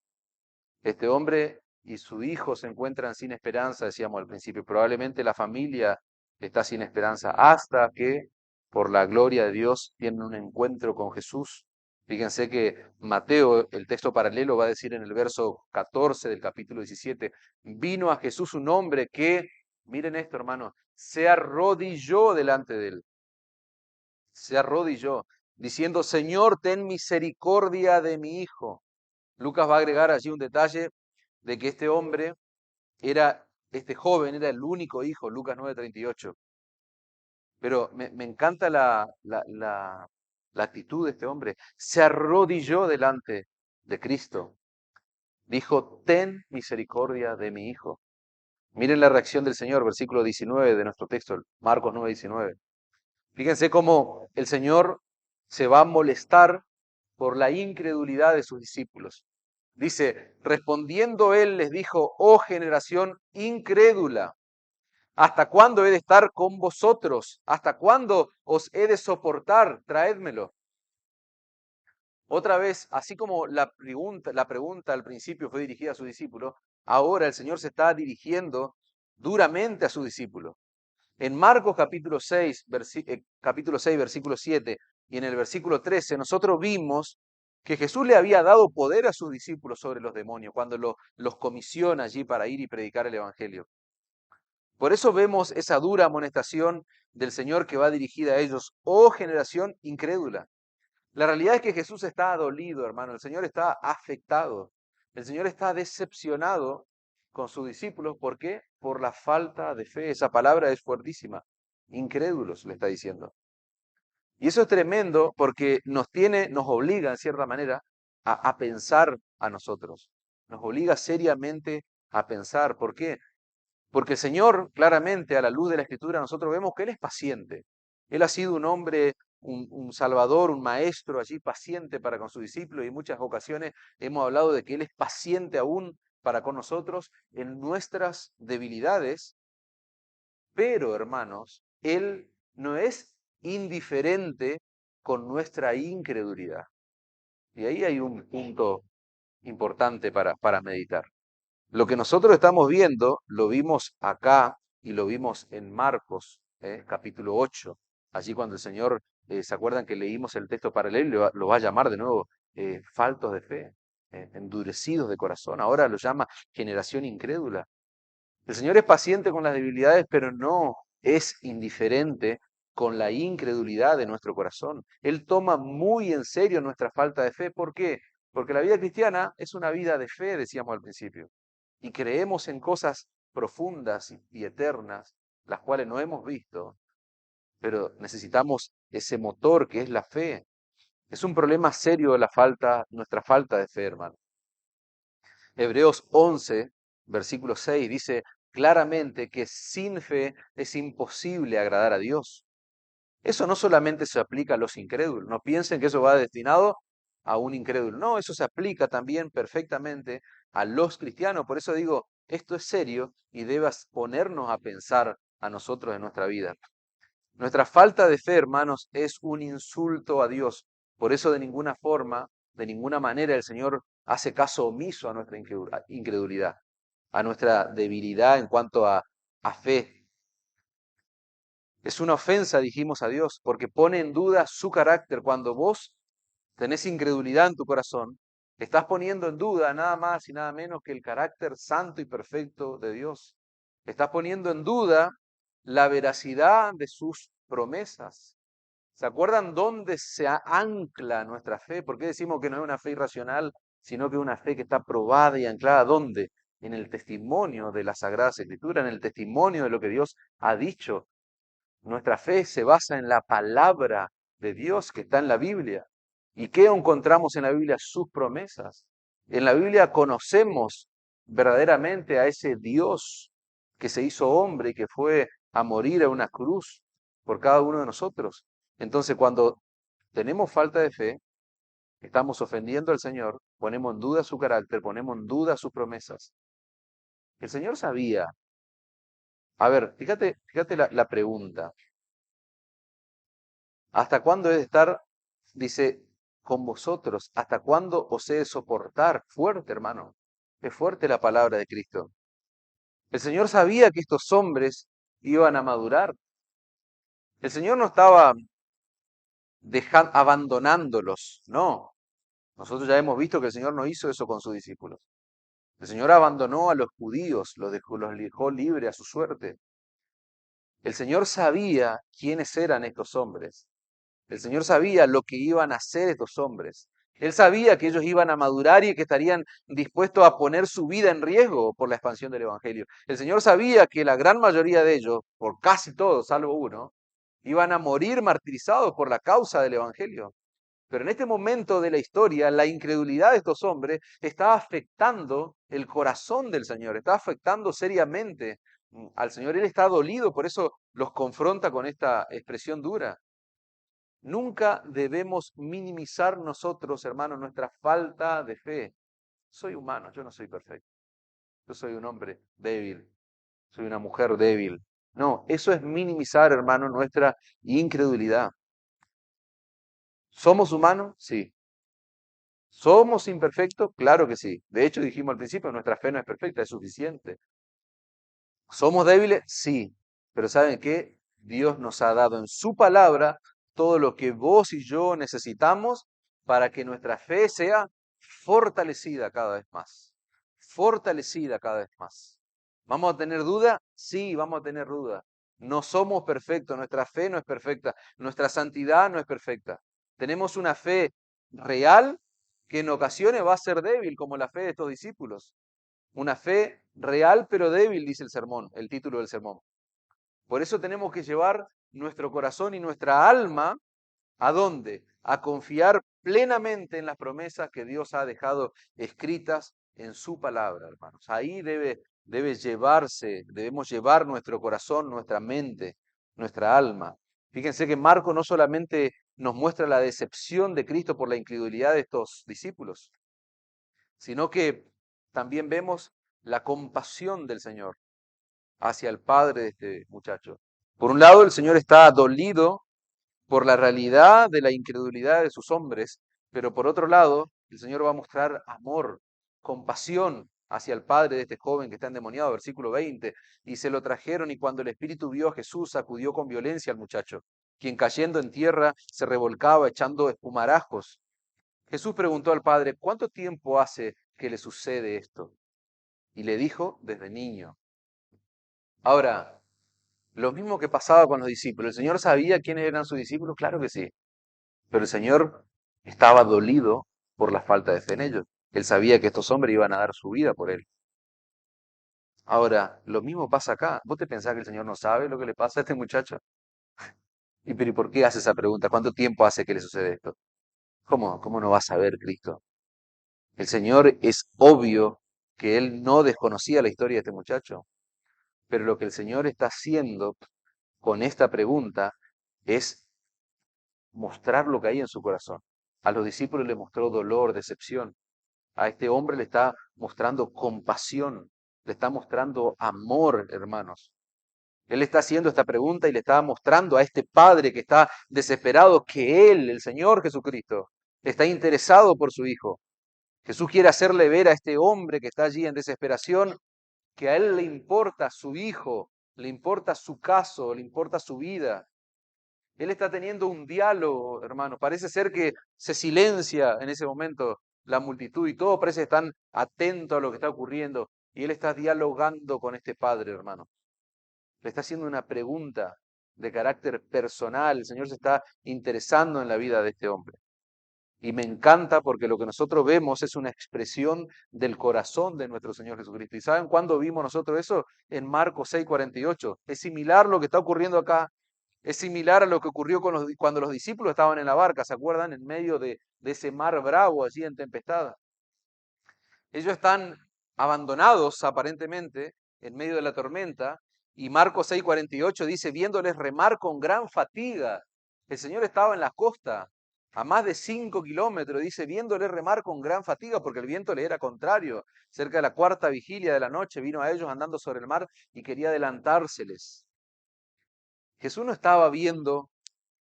Este hombre y su hijo se encuentran sin esperanza, decíamos al principio. Probablemente la familia está sin esperanza hasta que, por la gloria de Dios, tienen un encuentro con Jesús. Fíjense que Mateo, el texto paralelo, va a decir en el verso 14 del capítulo 17, vino a Jesús un hombre que, miren esto hermano, se arrodilló delante de él, se arrodilló, diciendo, Señor, ten misericordia de mi hijo. Lucas va a agregar allí un detalle de que este hombre este joven era el único hijo, Lucas 9:38. Pero me encanta la actitud de este hombre. Se arrodilló delante de Cristo. Dijo, ten misericordia de mi hijo. Miren la reacción del Señor, versículo 19 de nuestro texto, Marcos 9:19. Fíjense cómo el Señor se va a molestar por la incredulidad de sus discípulos. Dice, respondiendo él les dijo, oh generación incrédula, ¿hasta cuándo he de estar con vosotros? ¿Hasta cuándo os he de soportar? Traédmelo. Otra vez, así como la pregunta al principio fue dirigida a sus discípulos, ahora el Señor se está dirigiendo duramente a sus discípulos. En Marcos capítulo 6, versículo 7 y en el versículo 13, nosotros vimos que Jesús le había dado poder a sus discípulos sobre los demonios cuando los comisiona allí para ir y predicar el Evangelio. Por eso vemos esa dura amonestación del Señor que va dirigida a ellos, oh generación incrédula. La realidad es que Jesús está dolido, hermano. El Señor está afectado. El Señor está decepcionado con sus discípulos. ¿Por qué? Por la falta de fe. Esa palabra es fuertísima. Incrédulos, le está diciendo. Y eso es tremendo porque nos obliga en cierta manera a pensar a nosotros. Nos obliga seriamente a pensar. ¿Por qué? Porque el Señor, claramente, a la luz de la Escritura, nosotros vemos que Él es paciente. Él ha sido un hombre, un salvador, un maestro allí paciente para con sus discípulos y en muchas ocasiones hemos hablado de que Él es paciente aún para con nosotros en nuestras debilidades, pero hermanos, Él no es indiferente con nuestra incredulidad. Y ahí hay un punto importante para meditar. Lo que nosotros estamos viendo, lo vimos acá y lo vimos en Marcos, capítulo 8. Allí cuando el Señor, ¿se acuerdan que leímos el texto paralelo? Lo va a llamar de nuevo faltos de fe, endurecidos de corazón. Ahora lo llama generación incrédula. El Señor es paciente con las debilidades, pero no es indiferente con la incredulidad de nuestro corazón. Él toma muy en serio nuestra falta de fe. ¿Por qué? Porque la vida cristiana es una vida de fe, decíamos al principio. Y creemos en cosas profundas y eternas, las cuales no hemos visto, pero necesitamos ese motor que es la fe. Es un problema serio nuestra falta de fe, hermano. Hebreos 11, versículo 6 dice claramente que sin fe es imposible agradar a Dios. Eso no solamente se aplica a los incrédulos, no piensen que eso va destinado a un incrédulo. No, eso se aplica también perfectamente a los cristianos. Por eso digo, esto es serio y debas ponernos a pensar a nosotros en nuestra vida. Nuestra falta de fe, hermanos, es un insulto a Dios. Por eso de ninguna forma, de ninguna manera el Señor hace caso omiso a nuestra incredulidad, a nuestra debilidad en cuanto a fe. Es una ofensa, dijimos a Dios, porque pone en duda su carácter. Cuando vos tenés incredulidad en tu corazón, estás poniendo en duda nada más y nada menos que el carácter santo y perfecto de Dios. Estás poniendo en duda la veracidad de sus promesas. ¿Se acuerdan dónde se ancla nuestra fe? ¿Por qué decimos que no es una fe irracional, sino que es una fe que está probada y anclada? ¿Dónde? En el testimonio de las Sagradas Escrituras, en el testimonio de lo que Dios ha dicho. Nuestra fe se basa en la palabra de Dios que está en la Biblia. ¿Y qué encontramos en la Biblia? Sus promesas. En la Biblia conocemos verdaderamente a ese Dios que se hizo hombre y que fue a morir a una cruz por cada uno de nosotros. Entonces, cuando tenemos falta de fe, estamos ofendiendo al Señor, ponemos en duda su carácter, ponemos en duda sus promesas. El Señor sabía. A ver, fíjate la pregunta. ¿Hasta cuándo he de estar, dice, con vosotros? ¿Hasta cuándo os he de soportar? Fuerte, hermano. Es fuerte la palabra de Cristo. El Señor sabía que estos hombres iban a madurar. El Señor no estaba abandonándolos, no. Nosotros ya hemos visto que el Señor no hizo eso con sus discípulos. El Señor abandonó a los judíos, los dejó libre a su suerte. El Señor sabía quiénes eran estos hombres. El Señor sabía lo que iban a hacer estos hombres. Él sabía que ellos iban a madurar y que estarían dispuestos a poner su vida en riesgo por la expansión del Evangelio. El Señor sabía que la gran mayoría de ellos, por casi todos, salvo uno, iban a morir martirizados por la causa del Evangelio. Pero en este momento de la historia, la incredulidad de estos hombres está afectando el corazón del Señor, está afectando seriamente al Señor. Él está dolido, por eso los confronta con esta expresión dura. Nunca debemos minimizar nosotros, hermanos, nuestra falta de fe. Soy humano, yo no soy perfecto. Yo soy un hombre débil, soy una mujer débil. No, eso es minimizar, hermano, nuestra incredulidad. ¿Somos humanos? Sí. ¿Somos imperfectos? Claro que sí. De hecho, dijimos al principio, nuestra fe no es perfecta, es suficiente. ¿Somos débiles? Sí. Pero ¿saben qué? Dios nos ha dado en su palabra todo lo que vos y yo necesitamos para que nuestra fe sea fortalecida cada vez más. Fortalecida cada vez más. ¿Vamos a tener duda? Sí, vamos a tener duda. No somos perfectos, nuestra fe no es perfecta, nuestra santidad no es perfecta. Tenemos una fe real que en ocasiones va a ser débil, como la fe de estos discípulos. Una fe real pero débil, dice el sermón, el título del sermón. Por eso tenemos que llevar nuestro corazón y nuestra alma, ¿a dónde? A confiar plenamente en las promesas que Dios ha dejado escritas en su palabra, hermanos. Ahí debe llevarse, debemos llevar nuestro corazón, nuestra mente, nuestra alma. Fíjense que Marco no solamente nos muestra la decepción de Cristo por la incredulidad de estos discípulos, sino que también vemos la compasión del Señor hacia el padre de este muchacho. Por un lado, el Señor está dolido por la realidad de la incredulidad de sus hombres, pero por otro lado, el Señor va a mostrar amor, compasión hacia el padre de este joven que está endemoniado, versículo 20, y se lo trajeron y cuando el Espíritu vio a Jesús, sacudió con violencia al muchacho, quien cayendo en tierra se revolcaba echando espumarajos. Jesús preguntó al padre, ¿cuánto tiempo hace que le sucede esto? Y le dijo, desde niño. Ahora, lo mismo que pasaba con los discípulos. ¿El Señor sabía quiénes eran sus discípulos? Claro que sí. Pero el Señor estaba dolido por la falta de fe en ellos. Él sabía que estos hombres iban a dar su vida por él. Ahora, lo mismo pasa acá. ¿Vos te pensás que el Señor no sabe lo que le pasa a este muchacho? ¿Y por qué hace esa pregunta? ¿Cuánto tiempo hace que le sucede esto? ¿Cómo no va a saber Cristo? El Señor es obvio que Él no desconocía la historia de este muchacho. Pero lo que el Señor está haciendo con esta pregunta es mostrar lo que hay en su corazón. A los discípulos le mostró dolor, decepción. A este hombre le está mostrando compasión, le está mostrando amor, hermanos. Él está haciendo esta pregunta y le está mostrando a este padre que está desesperado que él, el Señor Jesucristo, está interesado por su hijo. Jesús quiere hacerle ver a este hombre que está allí en desesperación que a él le importa su hijo, le importa su caso, le importa su vida. Él está teniendo un diálogo, hermano. Parece ser que se silencia en ese momento la multitud y todos parece que están atentos a lo que está ocurriendo. Y él está dialogando con este padre, hermano. Le está haciendo una pregunta de carácter personal. El Señor se está interesando en la vida de este hombre. Y me encanta porque lo que nosotros vemos es una expresión del corazón de nuestro Señor Jesucristo. ¿Y saben cuándo vimos nosotros eso? En Marcos 6:48. Es similar lo que está ocurriendo acá. Es similar a lo que ocurrió cuando los discípulos estaban en la barca, ¿se acuerdan? En medio de ese mar bravo, allí en tempestad. Ellos están abandonados aparentemente en medio de la tormenta y Marcos 6:48 dice, viéndoles remar con gran fatiga. El Señor estaba en la costa, a más de 5 kilómetros, dice, viéndoles remar con gran fatiga porque el viento le era contrario. Cerca de la cuarta vigilia de la noche vino a ellos andando sobre el mar y quería adelantárseles. Jesús no estaba viendo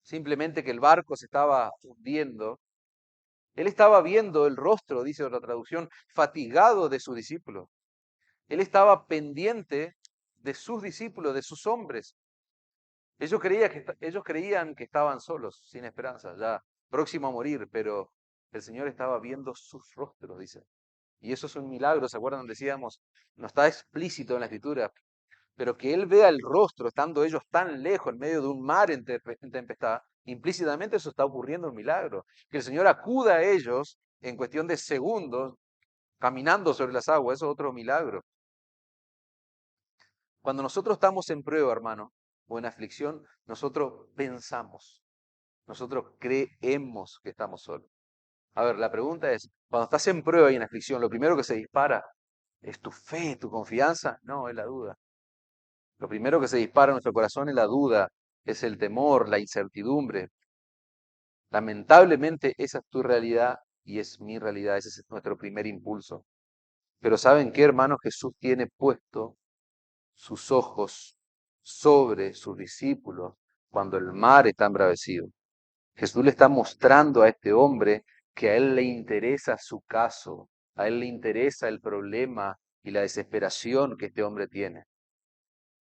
simplemente que el barco se estaba hundiendo. Él estaba viendo el rostro, dice otra traducción, fatigado de sus discípulos. Él estaba pendiente de sus discípulos, de sus hombres. Ellos creían que estaban solos, sin esperanza, ya próximo a morir, pero el Señor estaba viendo sus rostros, dice. Y eso es un milagro, ¿se acuerdan? Decíamos, no está explícito en la Escritura, pero que Él vea el rostro, estando ellos tan lejos, en medio de un mar en tempestad, implícitamente eso está ocurriendo un milagro. Que el Señor acuda a ellos en cuestión de segundos, caminando sobre las aguas, eso es otro milagro. Cuando nosotros estamos en prueba, hermano, o en aflicción, nosotros pensamos, nosotros creemos que estamos solos. A ver, la pregunta es, cuando estás en prueba y en aflicción, lo primero que se dispara es tu fe, tu confianza, no, es la duda. Lo primero que se dispara en nuestro corazón es la duda, es el temor, la incertidumbre. Lamentablemente esa es tu realidad y es mi realidad, ese es nuestro primer impulso. Pero ¿saben qué, hermanos? Jesús tiene puesto sus ojos sobre sus discípulos cuando el mar está embravecido. Jesús le está mostrando a este hombre que a él le interesa su caso, a él le interesa el problema y la desesperación que este hombre tiene.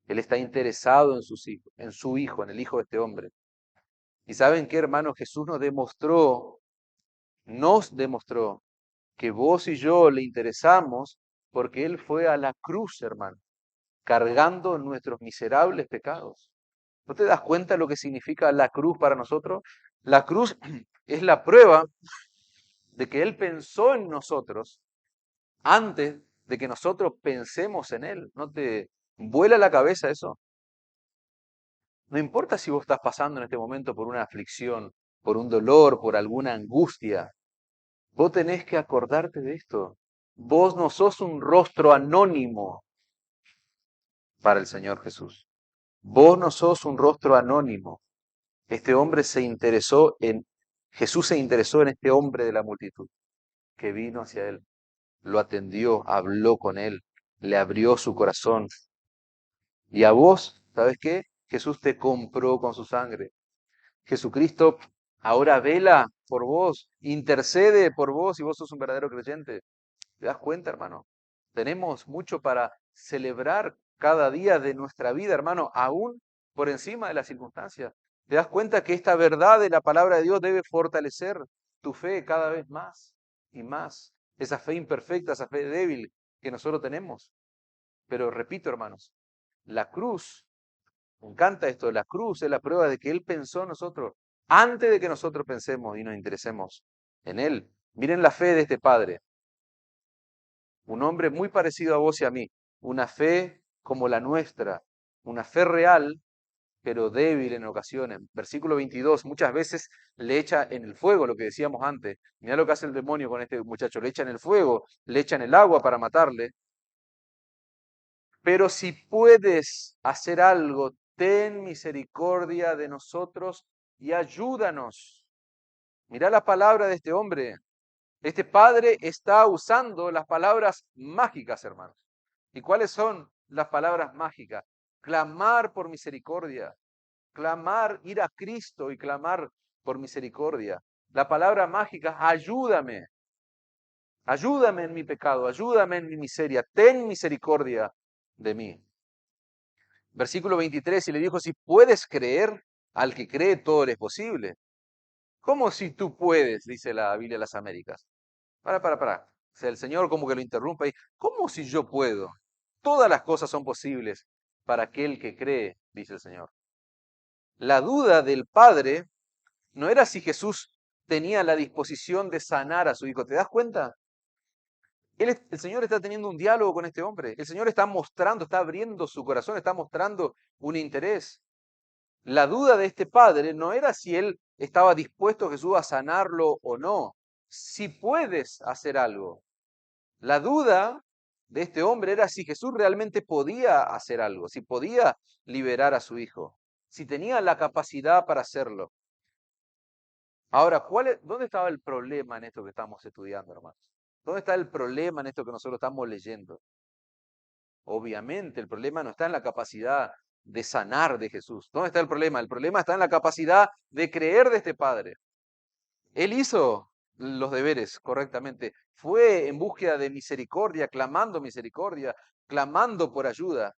Él está interesado en sus hijos, en su hijo, en el hijo de este hombre. ¿Y saben qué, hermanos? Jesús nos demostró que vos y yo le interesamos porque Él fue a la cruz, hermano, cargando nuestros miserables pecados. ¿No te das cuenta lo que significa la cruz para nosotros? La cruz es la prueba de que Él pensó en nosotros antes de que nosotros pensemos en Él. ¿No te vuela la cabeza eso? No importa si vos estás pasando en este momento por una aflicción, por un dolor, por alguna angustia. Vos tenés que acordarte de esto. Vos no sos un rostro anónimo para el Señor Jesús. Vos no sos un rostro anónimo. Este hombre se interesó en, Jesús se interesó en este hombre de la multitud que vino hacia él, lo atendió, habló con él, le abrió su corazón. Y a vos, ¿sabes qué? Jesús te compró con su sangre. Jesucristo ahora vela por vos, intercede por vos y vos sos un verdadero creyente. ¿Te das cuenta, hermano? Tenemos mucho para celebrar cada día de nuestra vida, hermano, aún por encima de las circunstancias. ¿Te das cuenta que esta verdad de la palabra de Dios debe fortalecer tu fe cada vez más y más? Esa fe imperfecta, esa fe débil que nosotros tenemos. Pero repito, hermanos, la cruz, me encanta esto, la cruz es la prueba de que Él pensó en nosotros antes de que nosotros pensemos y nos interesemos en Él. Miren la fe de este padre. Un hombre muy parecido a vos y a mí, una fe como la nuestra, una fe real, pero débil en ocasiones. Versículo 22, muchas veces le echa en el fuego, lo que decíamos antes. Mira lo que hace el demonio con este muchacho, le echa en el fuego, le echa en el agua para matarle. Pero si puedes hacer algo, ten misericordia de nosotros y ayúdanos. Mira la palabra de este hombre. Este padre está usando las palabras mágicas, hermanos. ¿Y cuáles son las palabras mágicas? Clamar por misericordia, clamar, ir a Cristo y clamar por misericordia. La palabra mágica, ayúdame, ayúdame en mi pecado, ayúdame en mi miseria, ten misericordia de mí. Versículo 23, y le dijo, si puedes creer, al que cree todo le es posible. ¿Cómo si tú puedes? Dice la Biblia de las Américas. Para. O sea, el Señor como que lo interrumpe ahí. ¿Cómo si yo puedo? Todas las cosas son posibles para aquel que cree, dice el Señor. La duda del padre no era si Jesús tenía la disposición de sanar a su hijo. ¿Te das cuenta? El Señor está teniendo un diálogo con este hombre. El Señor está mostrando, está abriendo su corazón, está mostrando un interés. La duda de este padre no era si él estaba dispuesto Jesús a sanarlo o no. Si puedes hacer algo. La duda de este hombre era si Jesús realmente podía hacer algo, si podía liberar a su hijo, si tenía la capacidad para hacerlo. Ahora, ¿dónde estaba el problema en esto que estamos estudiando, hermanos? ¿Dónde está el problema en esto que nosotros estamos leyendo? Obviamente, el problema no está en la capacidad de sanar de Jesús. ¿Dónde está el problema? El problema está en la capacidad de creer de este Padre. Él hizo los deberes correctamente. Fue en búsqueda de misericordia, clamando por ayuda.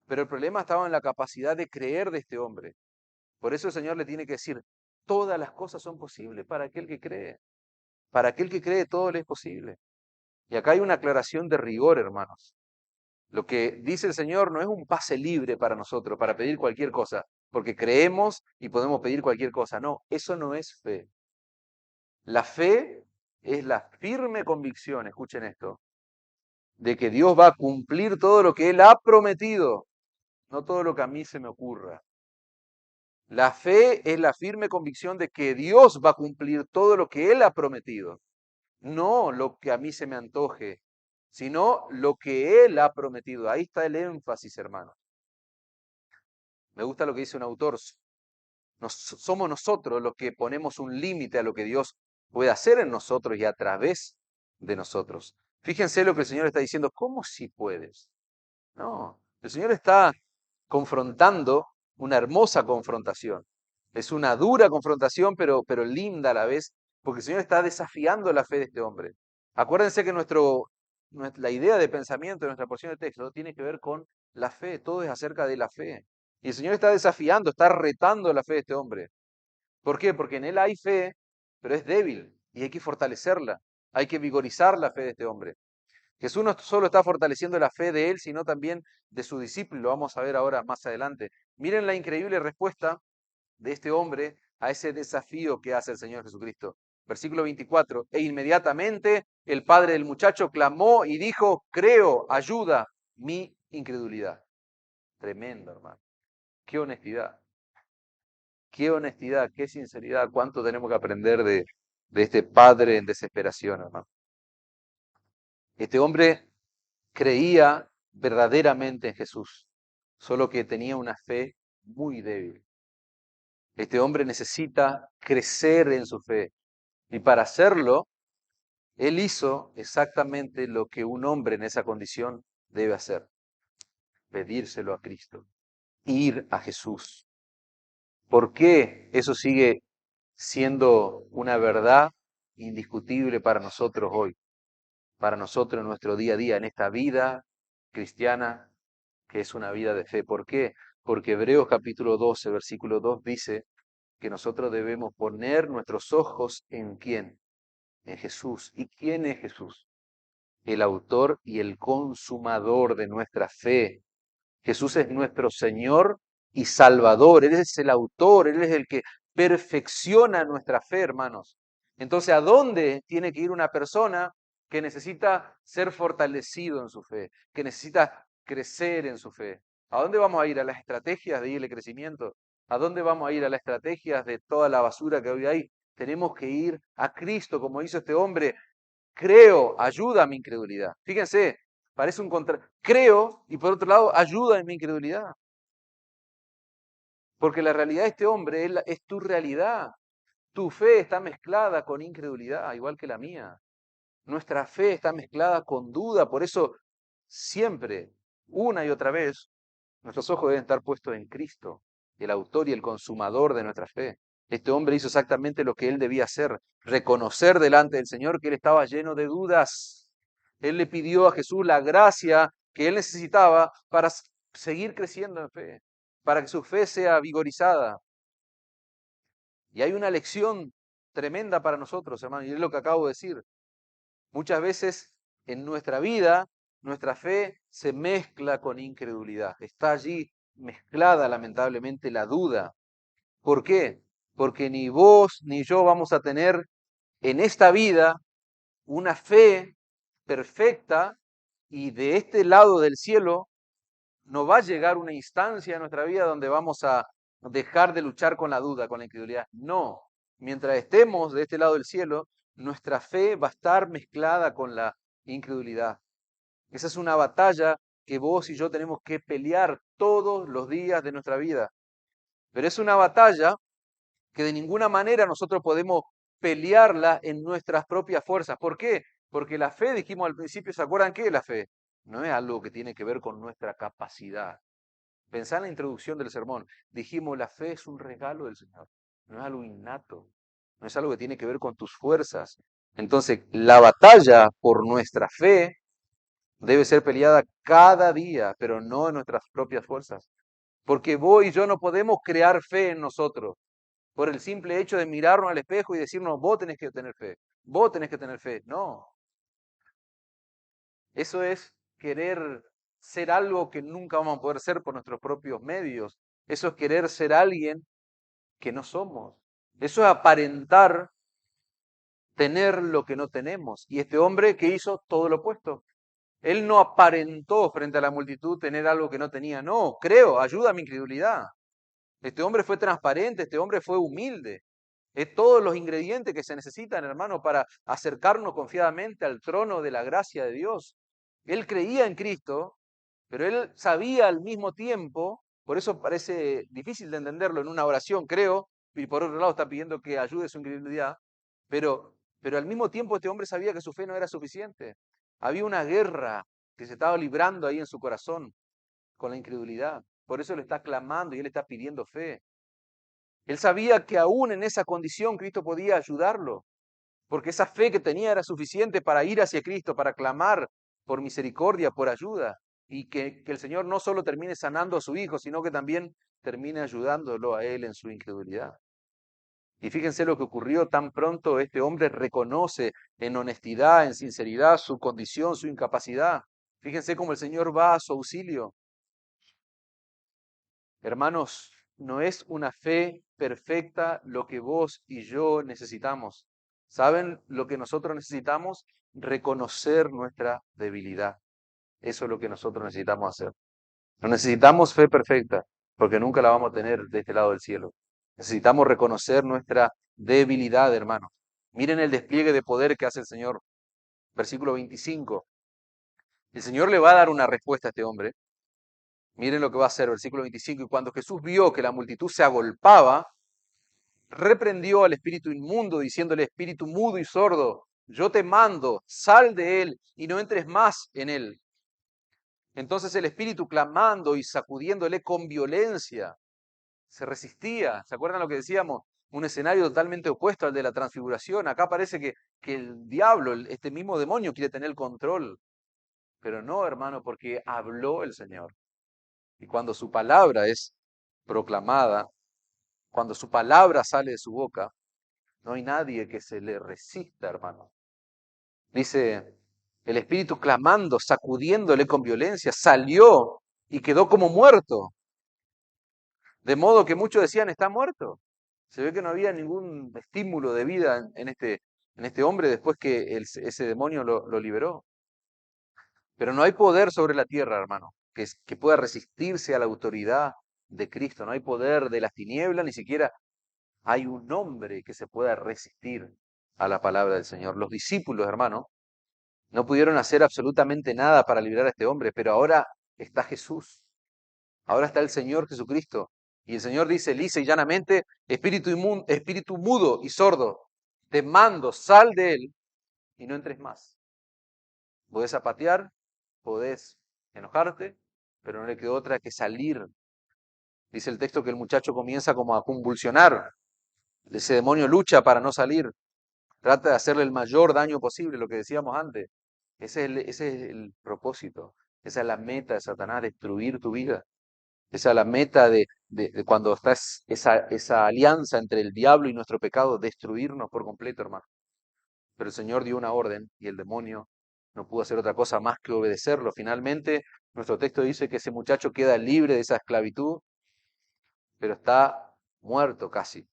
Pero el problema estaba en la capacidad de creer de este hombre. Por eso el Señor le tiene que decir, todas las cosas son posibles para aquel que cree. Para aquel que cree, todo le es posible. Y acá hay una aclaración de rigor, hermanos. Lo que dice el Señor no es un pase libre para nosotros, para pedir cualquier cosa, porque creemos y podemos pedir cualquier cosa. No, eso no es fe. La fe es la firme convicción, escuchen esto, de que Dios va a cumplir todo lo que Él ha prometido, no todo lo que a mí se me ocurra. La fe es la firme convicción de que Dios va a cumplir todo lo que Él ha prometido, no lo que a mí se me antoje, sino lo que Él ha prometido. Ahí está el énfasis, hermano. Me gusta lo que dice un autor. Somos nosotros los que ponemos un límite a lo que Dios puede hacer en nosotros y a través de nosotros. Fíjense lo que el Señor está diciendo. ¿Cómo si puedes? No, el Señor está confrontando una hermosa confrontación. Es una dura confrontación, pero linda a la vez, porque el Señor está desafiando la fe de este hombre. Acuérdense que la idea de pensamiento de nuestra porción de texto tiene que ver con la fe, todo es acerca de la fe. Y el Señor está desafiando, está retando la fe de este hombre. ¿Por qué? Porque en él hay fe, pero es débil y hay que fortalecerla, hay que vigorizar la fe de este hombre. Jesús no solo está fortaleciendo la fe de él, sino también de su discípulo. Lo vamos a ver ahora más adelante. Miren la increíble respuesta de este hombre a ese desafío que hace el Señor Jesucristo. Versículo 24. E inmediatamente el padre del muchacho clamó y dijo, creo, ayuda mi incredulidad. Tremendo, hermano. Qué honestidad, qué sinceridad. Cuánto tenemos que aprender de este padre en desesperación, hermano. Este hombre creía verdaderamente en Jesús, solo que tenía una fe muy débil. Este hombre necesita crecer en su fe y para hacerlo, él hizo exactamente lo que un hombre en esa condición debe hacer, pedírselo a Cristo, ir a Jesús. ¿Por qué eso sigue siendo una verdad indiscutible para nosotros hoy? Para nosotros en nuestro día a día, en esta vida cristiana que es una vida de fe. ¿Por qué? Porque Hebreos capítulo 12, versículo 2 dice que nosotros debemos poner nuestros ojos en quién, en Jesús. ¿Y quién es Jesús? El autor y el consumador de nuestra fe. Jesús es nuestro Señor y Salvador. Él es el autor, Él es el que perfecciona nuestra fe, hermanos. Entonces, ¿a dónde tiene que ir una persona que necesita ser fortalecido en su fe, que necesita crecer en su fe? ¿A dónde vamos a ir? ¿A las estrategias de irle crecimiento? ¿A dónde vamos a ir? ¿A las estrategias de toda la basura que hoy hay? Tenemos que ir a Cristo, como hizo este hombre. Creo, ayuda a mi incredulidad. Fíjense, parece un contra. Creo y por otro lado, ayuda en mi incredulidad. Porque la realidad de este hombre es tu realidad. Tu fe está mezclada con incredulidad, igual que la mía. Nuestra fe está mezclada con duda. Por eso, siempre, una y otra vez, nuestros ojos deben estar puestos en Cristo, el autor y el consumador de nuestra fe. Este hombre hizo exactamente lo que él debía hacer, reconocer delante del Señor que él estaba lleno de dudas. Él le pidió a Jesús la gracia que él necesitaba para seguir creciendo en fe, para que su fe sea vigorizada. Y hay una lección tremenda para nosotros, hermano, y es lo que acabo de decir. Muchas veces en nuestra vida, nuestra fe se mezcla con incredulidad. Está allí mezclada, lamentablemente, la duda. ¿Por qué? Porque ni vos ni yo vamos a tener en esta vida una fe perfecta y de este lado del cielo no va a llegar una instancia en nuestra vida donde vamos a dejar de luchar con la duda, con la incredulidad. No, mientras estemos de este lado del cielo, nuestra fe va a estar mezclada con la incredulidad. Esa es una batalla que vos y yo tenemos que pelear todos los días de nuestra vida. Pero es una batalla que de ninguna manera nosotros podemos pelearla en nuestras propias fuerzas. ¿Por qué? Porque la fe, dijimos al principio, ¿se acuerdan qué es la fe? No es algo que tiene que ver con nuestra capacidad. Pensá en la introducción del sermón. Dijimos, la fe es un regalo del Señor. No es algo innato. No es algo que tiene que ver con tus fuerzas. Entonces, la batalla por nuestra fe debe ser peleada cada día, pero no en nuestras propias fuerzas. Porque vos y yo no podemos crear fe en nosotros por el simple hecho de mirarnos al espejo y decirnos, vos tenés que tener fe, vos tenés que tener fe. No, eso es querer ser algo que nunca vamos a poder ser por nuestros propios medios. Eso es querer ser alguien que no somos. Eso es aparentar tener lo que no tenemos. Y este hombre que hizo todo lo opuesto. Él no aparentó frente a la multitud tener algo que no tenía. No, creo, ayuda a mi incredulidad. Este hombre fue transparente, este hombre fue humilde. Es todos los ingredientes que se necesitan, hermano, para acercarnos confiadamente al trono de la gracia de Dios. Él creía en Cristo, pero él sabía al mismo tiempo Por eso parece difícil de entenderlo en una oración, creo, y por otro lado está pidiendo que ayude su incredulidad, pero al mismo tiempo este hombre sabía que su fe no era suficiente. Había una guerra que se estaba librando ahí en su corazón con la incredulidad. Por eso le está clamando y él está pidiendo fe. Él sabía que aún en esa condición Cristo podía ayudarlo, porque esa fe que tenía era suficiente para ir hacia Cristo, para clamar por misericordia, por ayuda, y que el Señor no solo termine sanando a su hijo, sino que también termine ayudándolo a él en su incredulidad. Y fíjense lo que ocurrió tan pronto este hombre reconoce en honestidad, en sinceridad, su condición, su incapacidad. Fíjense cómo el Señor va a su auxilio. Hermanos, no es una fe perfecta lo que vos y yo necesitamos. ¿Saben lo que nosotros necesitamos? Reconocer nuestra debilidad. Eso es lo que nosotros necesitamos hacer. No necesitamos fe perfecta, porque nunca la vamos a tener de este lado del cielo. Necesitamos reconocer nuestra debilidad, hermanos. Miren el despliegue de poder que hace el Señor. Versículo 25. El Señor le va a dar una respuesta a este hombre. Miren lo que va a hacer, versículo 25. Y cuando Jesús vio que la multitud se agolpaba, reprendió al espíritu inmundo, diciéndole, espíritu mudo y sordo, yo te mando, sal de él y no entres más en él. Entonces el espíritu, clamando y sacudiéndole con violencia, se resistía. ¿Se acuerdan lo que decíamos? Un escenario totalmente opuesto al de la transfiguración. Acá parece que el diablo, este mismo demonio, quiere tener el control. Pero no, hermano, porque habló el Señor. Y cuando su palabra es proclamada, cuando su palabra sale de su boca, no hay nadie que se le resista, hermano. Dice, el espíritu clamando, sacudiéndole con violencia, salió y quedó como muerto. De modo que muchos decían, está muerto. Se ve que no había ningún estímulo de vida en este hombre después que ese demonio lo liberó. Pero no hay poder sobre la tierra, hermano, que pueda resistirse a la autoridad de Cristo. No hay poder de las tinieblas, ni siquiera hay un hombre que se pueda resistir a la palabra del Señor. Los discípulos, hermano, no pudieron hacer absolutamente nada para liberar a este hombre, pero ahora está Jesús. Ahora está el Señor Jesucristo. Y el Señor dice lisa y llanamente, espíritu mudo y sordo, te mando, sal de él y no entres más. Podés zapatear, podés enojarte, pero no le quedó otra que salir. Dice el texto que el muchacho comienza como a convulsionar. Ese demonio lucha para no salir. Trata de hacerle el mayor daño posible, lo que decíamos antes. Ese es el propósito. Esa es la meta de Satanás, destruir tu vida. Esa es la meta de cuando estás esa alianza entre el diablo y nuestro pecado, destruirnos por completo, hermano. Pero el Señor dio una orden y el demonio no pudo hacer otra cosa más que obedecerlo. Finalmente, nuestro texto dice que ese muchacho queda libre de esa esclavitud, pero está muerto casi.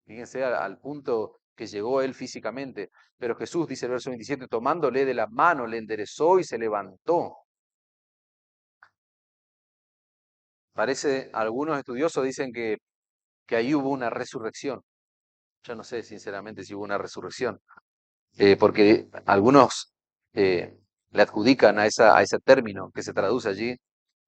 Fíjense al punto que llegó él físicamente. Pero Jesús, dice el verso 27, tomándole de la mano, le enderezó y se levantó. Parece, algunos estudiosos dicen que ahí hubo una resurrección. Yo no sé sinceramente si hubo una resurrección, porque algunos le adjudican a ese término que se traduce allí,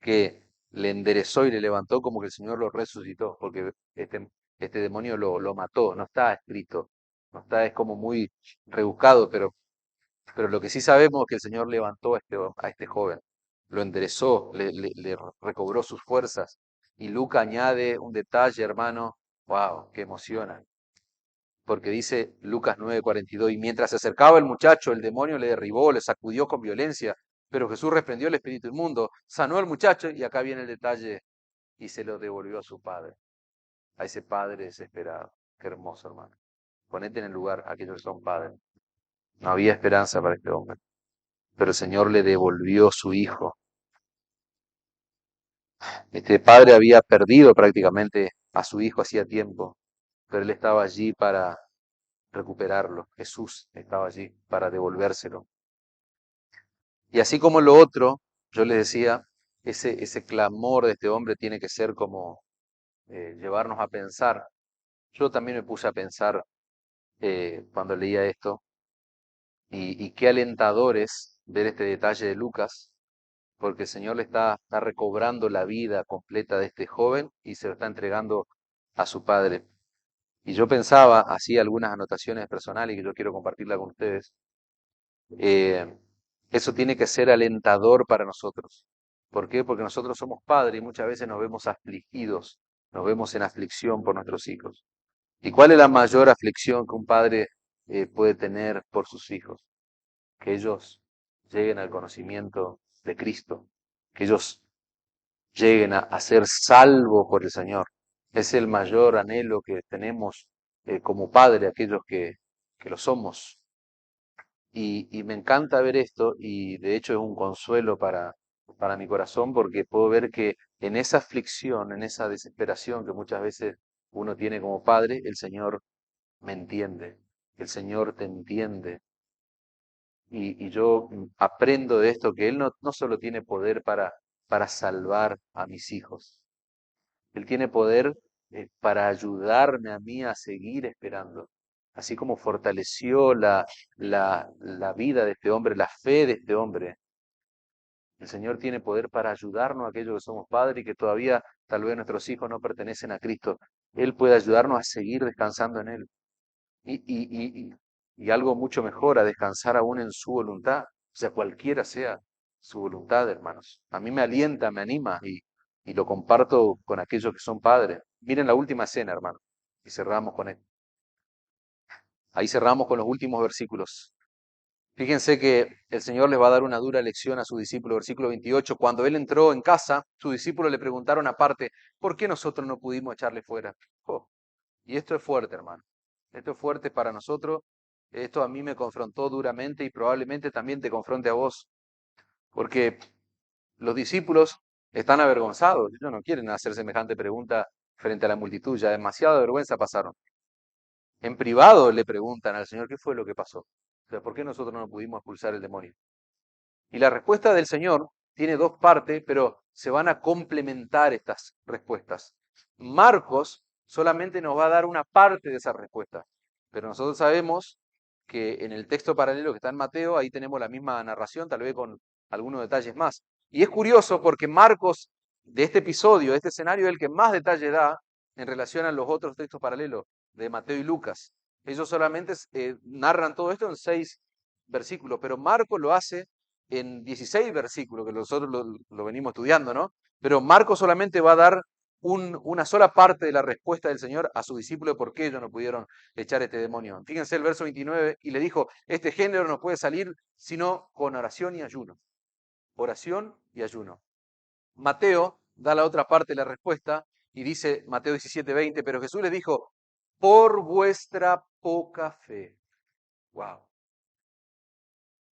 que le enderezó y le levantó como que el Señor lo resucitó, porque este demonio lo mató, no está escrito, no está, es como muy rebuscado, pero lo que sí sabemos es que el Señor levantó a este joven, lo enderezó, le recobró sus fuerzas. Y Lucas añade un detalle, hermano, wow, que emociona. Porque dice Lucas 9:42, y mientras se acercaba el muchacho, el demonio le derribó, le sacudió con violencia, pero Jesús reprendió al espíritu inmundo, sanó al muchacho, y acá viene el detalle, y se lo devolvió a su padre, a ese padre desesperado. Qué hermoso, hermano. Ponete en el lugar a aquellos que son padres. No había esperanza para este hombre, pero el Señor le devolvió su hijo. Este padre había perdido prácticamente a su hijo hacía tiempo, pero él estaba allí para recuperarlo. Jesús estaba allí para devolvérselo. Y así como lo otro, yo les decía, ese clamor de este hombre tiene que ser como llevarnos a pensar. Yo también me puse a pensar cuando leía esto, y qué alentador es ver este detalle de Lucas, porque el Señor le está recobrando la vida completa de este joven y se lo está entregando a su padre. Y yo pensaba, hacía algunas anotaciones personales que yo quiero compartirla con ustedes. eh, Eso tiene que ser alentador para nosotros. ¿Por qué? Porque nosotros somos padres y muchas veces nos vemos afligidos, nos vemos en aflicción por nuestros hijos. ¿Y cuál es la mayor aflicción que un padre puede tener por sus hijos? Que ellos lleguen al conocimiento de Cristo, que ellos lleguen a ser salvos por el Señor. Es el mayor anhelo que tenemos como padre, aquellos que lo somos. Y me encanta ver esto y de hecho es un consuelo para mi corazón porque puedo ver que en esa aflicción, en esa desesperación que muchas veces uno tiene como padre, el Señor me entiende, el Señor te entiende. Y yo aprendo de esto que Él no solo tiene poder para salvar a mis hijos, Él tiene poder para ayudarme a mí a seguir esperando. Así como fortaleció la vida de este hombre, la fe de este hombre, el Señor tiene poder para ayudarnos a aquellos que somos padres y que todavía tal vez nuestros hijos no pertenecen a Cristo. Él puede ayudarnos a seguir descansando en Él. Y, y, y, y algo mucho mejor, a descansar aún en su voluntad, o sea, cualquiera sea su voluntad, hermanos. A mí me alienta, me anima y lo comparto con aquellos que son padres. Miren la última escena, hermano, y cerramos con esto. Ahí cerramos con los últimos versículos. Fíjense que el Señor les va a dar una dura lección a su discípulo, versículo 28. Cuando él entró en casa, sus discípulos le preguntaron aparte, ¿por qué nosotros no pudimos echarle fuera? Oh, y esto es fuerte, hermano. Esto es fuerte para nosotros. Esto a mí me confrontó duramente y probablemente también te confronte a vos. Porque los discípulos están avergonzados. Ellos no quieren hacer semejante pregunta frente a la multitud. Ya demasiada vergüenza pasaron. En privado le preguntan al Señor qué fue lo que pasó. O sea, ¿por qué nosotros no pudimos expulsar el demonio? Y la respuesta del Señor tiene dos partes, pero se van a complementar estas respuestas. Marcos solamente nos va a dar una parte de esa respuesta, pero nosotros sabemos que en el texto paralelo que está en Mateo, ahí tenemos la misma narración, tal vez con algunos detalles más. Y es curioso porque Marcos, de este episodio, de este escenario, es el que más detalle da en relación a los otros textos paralelos de Mateo y Lucas. Ellos solamente narran todo esto en 6 versículos, pero Marcos lo hace en 16 versículos, que nosotros lo venimos estudiando, ¿no? Pero Marcos solamente va a dar una sola parte de la respuesta del Señor a su discípulo de por qué ellos no pudieron echar este demonio. Fíjense el verso 29, y le dijo, este género no puede salir sino con oración y ayuno. Oración y ayuno. Mateo da la otra parte de la respuesta y dice, Mateo 17:20, pero Jesús les dijo, por vuestra poca fe. Wow.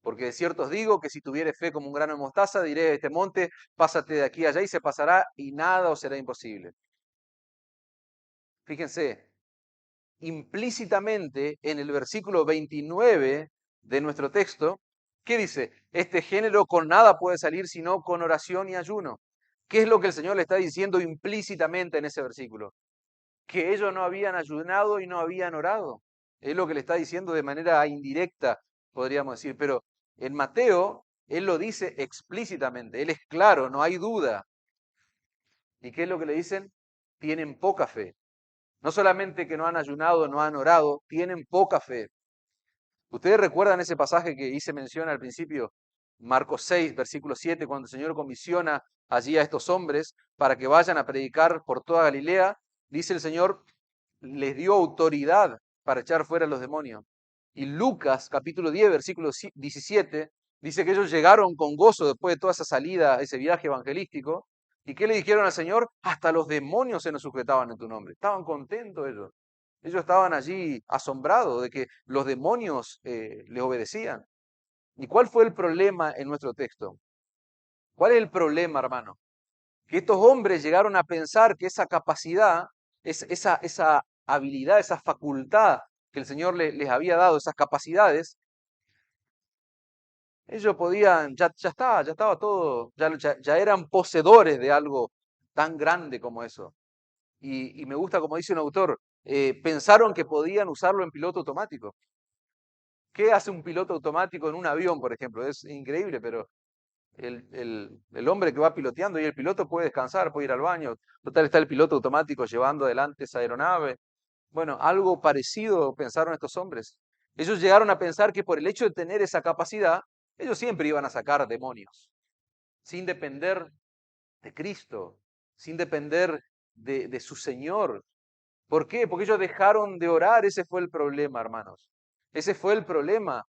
Porque de cierto os digo que si tuviere fe como un grano de mostaza, diré a este monte, pásate de aquí a allá y se pasará y nada os será imposible. Fíjense, implícitamente en el versículo 29 de nuestro texto, ¿qué dice? Este género con nada puede salir sino con oración y ayuno. ¿Qué es lo que el Señor le está diciendo implícitamente en ese versículo? Que ellos no habían ayunado y no habían orado. Es lo que le está diciendo de manera indirecta, podríamos decir, pero en Mateo él lo dice explícitamente, él es claro, no hay duda. ¿Y qué es lo que le dicen? Tienen poca fe. No solamente que no han ayunado, no han orado, tienen poca fe. ¿Ustedes recuerdan ese pasaje que hice mención al principio? Marcos 6, versículo 7, cuando el Señor comisiona allí a estos hombres para que vayan a predicar por toda Galilea, dice el Señor, les dio autoridad para echar fuera a los demonios. Y Lucas, capítulo 10, versículo 17, dice que ellos llegaron con gozo después de toda esa salida, ese viaje evangelístico. ¿Y qué le dijeron al Señor? Hasta los demonios se nos sujetaban en tu nombre. Estaban contentos ellos. Ellos estaban allí asombrados de que los demonios les obedecían. ¿Y cuál fue el problema en nuestro texto? ¿Cuál es el problema, hermano? Que estos hombres llegaron a pensar que esa capacidad, esa habilidad, esa facultad que el Señor les había dado, esas capacidades, ellos podían, ya estaba todo, ya eran poseedores de algo tan grande como eso. Y me gusta, como dice un autor, pensaron que podían usarlo en piloto automático. ¿Qué hace un piloto automático en un avión, por ejemplo? Es increíble, pero el hombre que va piloteando y el piloto puede descansar, puede ir al baño. Total, está el piloto automático llevando adelante esa aeronave. Bueno, algo parecido pensaron estos hombres. Ellos llegaron a pensar que por el hecho de tener esa capacidad, ellos siempre iban a sacar demonios, sin depender de Cristo, sin depender de su Señor. ¿Por qué? Porque ellos dejaron de orar, ese fue el problema, hermanos. Ese fue el problema.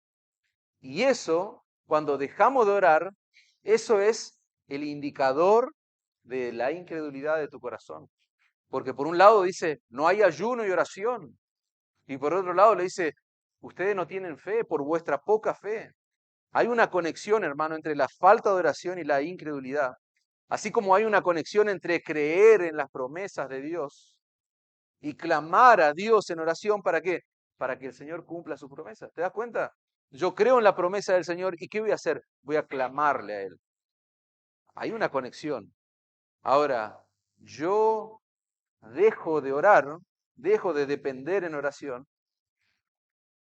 Y eso, cuando dejamos de orar, eso es el indicador de la incredulidad de tu corazón. Porque por un lado dice, no hay ayuno y oración. Y por otro lado le dice, ustedes no tienen fe por vuestra poca fe. Hay una conexión, hermano, entre la falta de oración y la incredulidad. Así como hay una conexión entre creer en las promesas de Dios y clamar a Dios en oración, ¿para qué? Para que el Señor cumpla sus promesas. ¿Te das cuenta? Yo creo en la promesa del Señor y ¿qué voy a hacer? Voy a clamarle a Él. Hay una conexión. Ahora, yo dejo de orar, dejo de depender en oración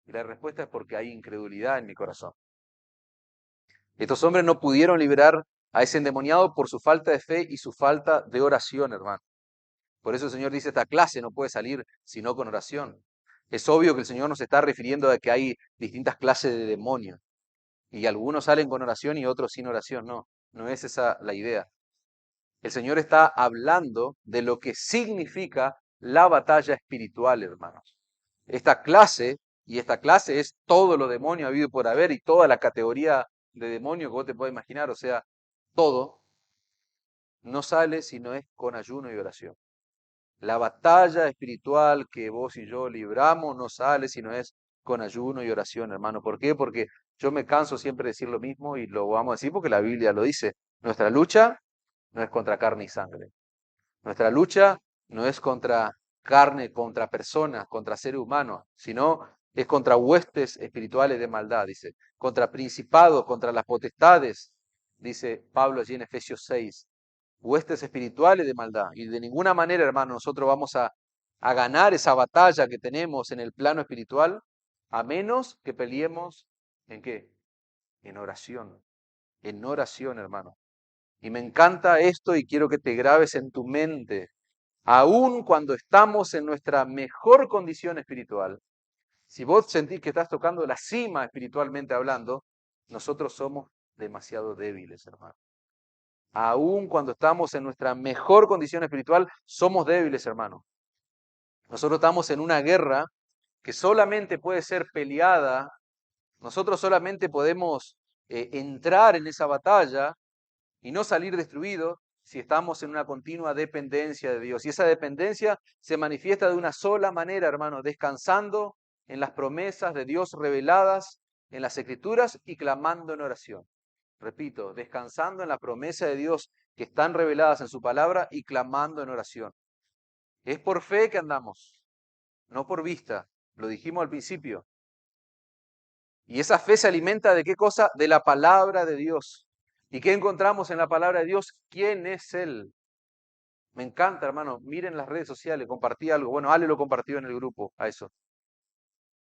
y la respuesta es porque hay incredulidad en mi corazón. Estos hombres no pudieron liberar a ese endemoniado por su falta de fe y su falta de oración, hermano. Por eso el Señor dice, esta clase no puede salir sino con oración. Es obvio que el Señor nos está refiriendo a que hay distintas clases de demonios. Y algunos salen con oración y otros sin oración. No, no es esa la idea. El Señor está hablando de lo que significa la batalla espiritual, hermanos. Esta clase, y esta clase es todo lo demonio habido por haber y toda la categoría de demonio que vos te puedas imaginar, o sea, todo, no sale si no es con ayuno y oración. La batalla espiritual que vos y yo libramos no sale si no es con ayuno y oración, hermano. ¿Por qué? Porque yo me canso siempre de decir lo mismo y lo vamos a decir porque la Biblia lo dice. Nuestra lucha no es contra carne y sangre. Nuestra lucha no es contra carne, contra personas, contra seres humanos, sino es contra huestes espirituales de maldad, dice. Contra principados, contra las potestades, dice Pablo allí en Efesios 6. Huestes espirituales de maldad. Y de ninguna manera, hermano, nosotros vamos a ganar esa batalla que tenemos en el plano espiritual, a menos que peleemos ¿en qué? En oración. En oración, hermano. Y me encanta esto y quiero que te grabes en tu mente, aun cuando estamos en nuestra mejor condición espiritual. Si vos sentís que estás tocando la cima espiritualmente hablando, nosotros somos demasiado débiles, hermano. Aun cuando estamos en nuestra mejor condición espiritual, somos débiles, hermano. Nosotros estamos en una guerra que solamente puede ser peleada, nosotros solamente podemos entrar en esa batalla y no salir destruidos si estamos en una continua dependencia de Dios. Y esa dependencia se manifiesta de una sola manera, hermano, descansando en las promesas de Dios reveladas en las Escrituras y clamando en oración. Repito, descansando en la promesa de Dios que están reveladas en su palabra y clamando en oración. Es por fe que andamos, no por vista. Lo dijimos al principio. Y esa fe se alimenta de qué cosa? De la palabra de Dios. ¿Y qué encontramos en la palabra de Dios? ¿Quién es Él? Me encanta, hermano. Miren las redes sociales, compartí algo. Bueno, Ale lo compartió en el grupo a eso.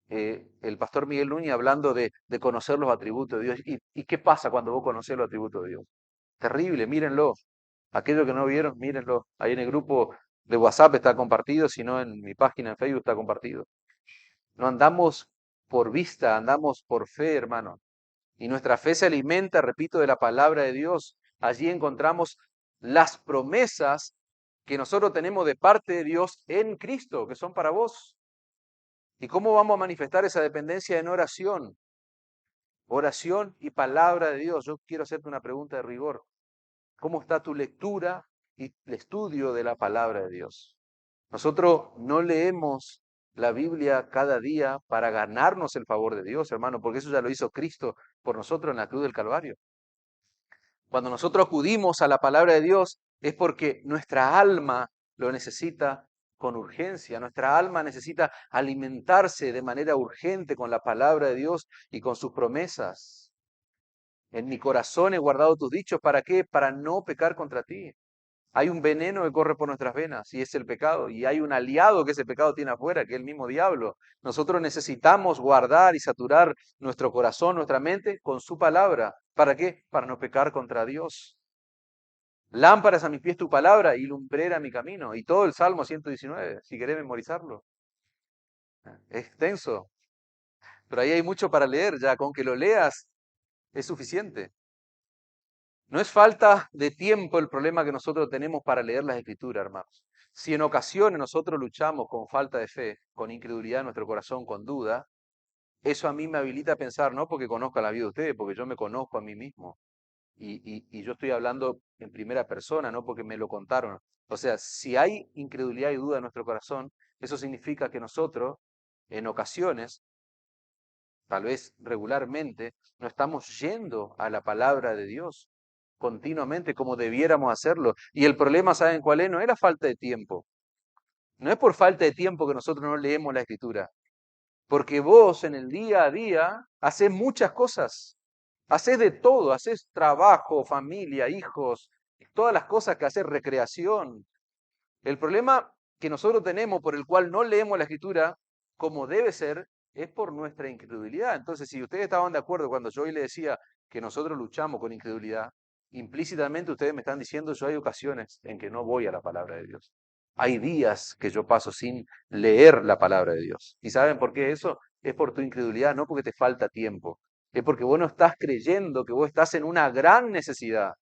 El pastor Miguel Núñez hablando de conocer los atributos de Dios. ¿Y qué pasa cuando vos conocés los atributos de Dios? Terrible, mírenlo. Aquellos que no vieron, mírenlo. Ahí en el grupo de WhatsApp está compartido, si no en mi página en Facebook está compartido. No andamos por vista, andamos por fe, hermano. Y nuestra fe se alimenta, repito, de la palabra de Dios. Allí encontramos las promesas que nosotros tenemos de parte de Dios en Cristo, que son para vos. ¿Y cómo vamos a manifestar esa dependencia en oración? Oración y palabra de Dios. Yo quiero hacerte una pregunta de rigor. ¿Cómo está tu lectura y el estudio de la palabra de Dios? Nosotros no leemos la Biblia cada día para ganarnos el favor de Dios, hermano, porque eso ya lo hizo Cristo por nosotros en la cruz del Calvario. Cuando nosotros acudimos a la palabra de Dios es porque nuestra alma lo necesita con urgencia. Nuestra alma necesita alimentarse de manera urgente con la palabra de Dios y con sus promesas. En mi corazón he guardado tus dichos. ¿Para qué? Para no pecar contra ti. Hay un veneno que corre por nuestras venas y es el pecado. Y hay un aliado que ese pecado tiene afuera, que es el mismo diablo. Nosotros necesitamos guardar y saturar nuestro corazón, nuestra mente con su palabra. ¿Para qué? Para no pecar contra Dios. Lámparas a mis pies tu palabra y lumbrera mi camino. Y todo el Salmo 119, si querés memorizarlo. Es extenso, pero ahí hay mucho para leer ya. Con que lo leas es suficiente. No es falta de tiempo el problema que nosotros tenemos para leer las Escrituras, hermanos. Si en ocasiones nosotros luchamos con falta de fe, con incredulidad en nuestro corazón, con duda, eso a mí me habilita a pensar, no porque conozca la vida de ustedes, porque yo me conozco a mí mismo. Y yo estoy hablando en primera persona, no porque me lo contaron. O sea, si hay incredulidad y duda en nuestro corazón, eso significa que nosotros, en ocasiones, tal vez regularmente, no estamos yendo a la palabra de Dios continuamente como debiéramos hacerlo. Y el problema, ¿saben cuál es? No es la falta de tiempo. No es por falta de tiempo que nosotros no leemos la Escritura. Porque vos en el día a día haces muchas cosas. Haces de todo, haces trabajo, familia, hijos, todas las cosas que haces, recreación. El problema que nosotros tenemos por el cual no leemos la Escritura como debe ser es por nuestra incredulidad. Entonces, si ustedes estaban de acuerdo cuando yo hoy le decía que nosotros luchamos con incredulidad, implícitamente ustedes me están diciendo yo hay ocasiones en que no voy a la palabra de Dios. Hay días que yo paso sin leer la palabra de Dios. ¿Y saben por qué eso? Es por tu incredulidad, no porque te falta tiempo. Es porque vos no estás creyendo que vos estás en una gran necesidad.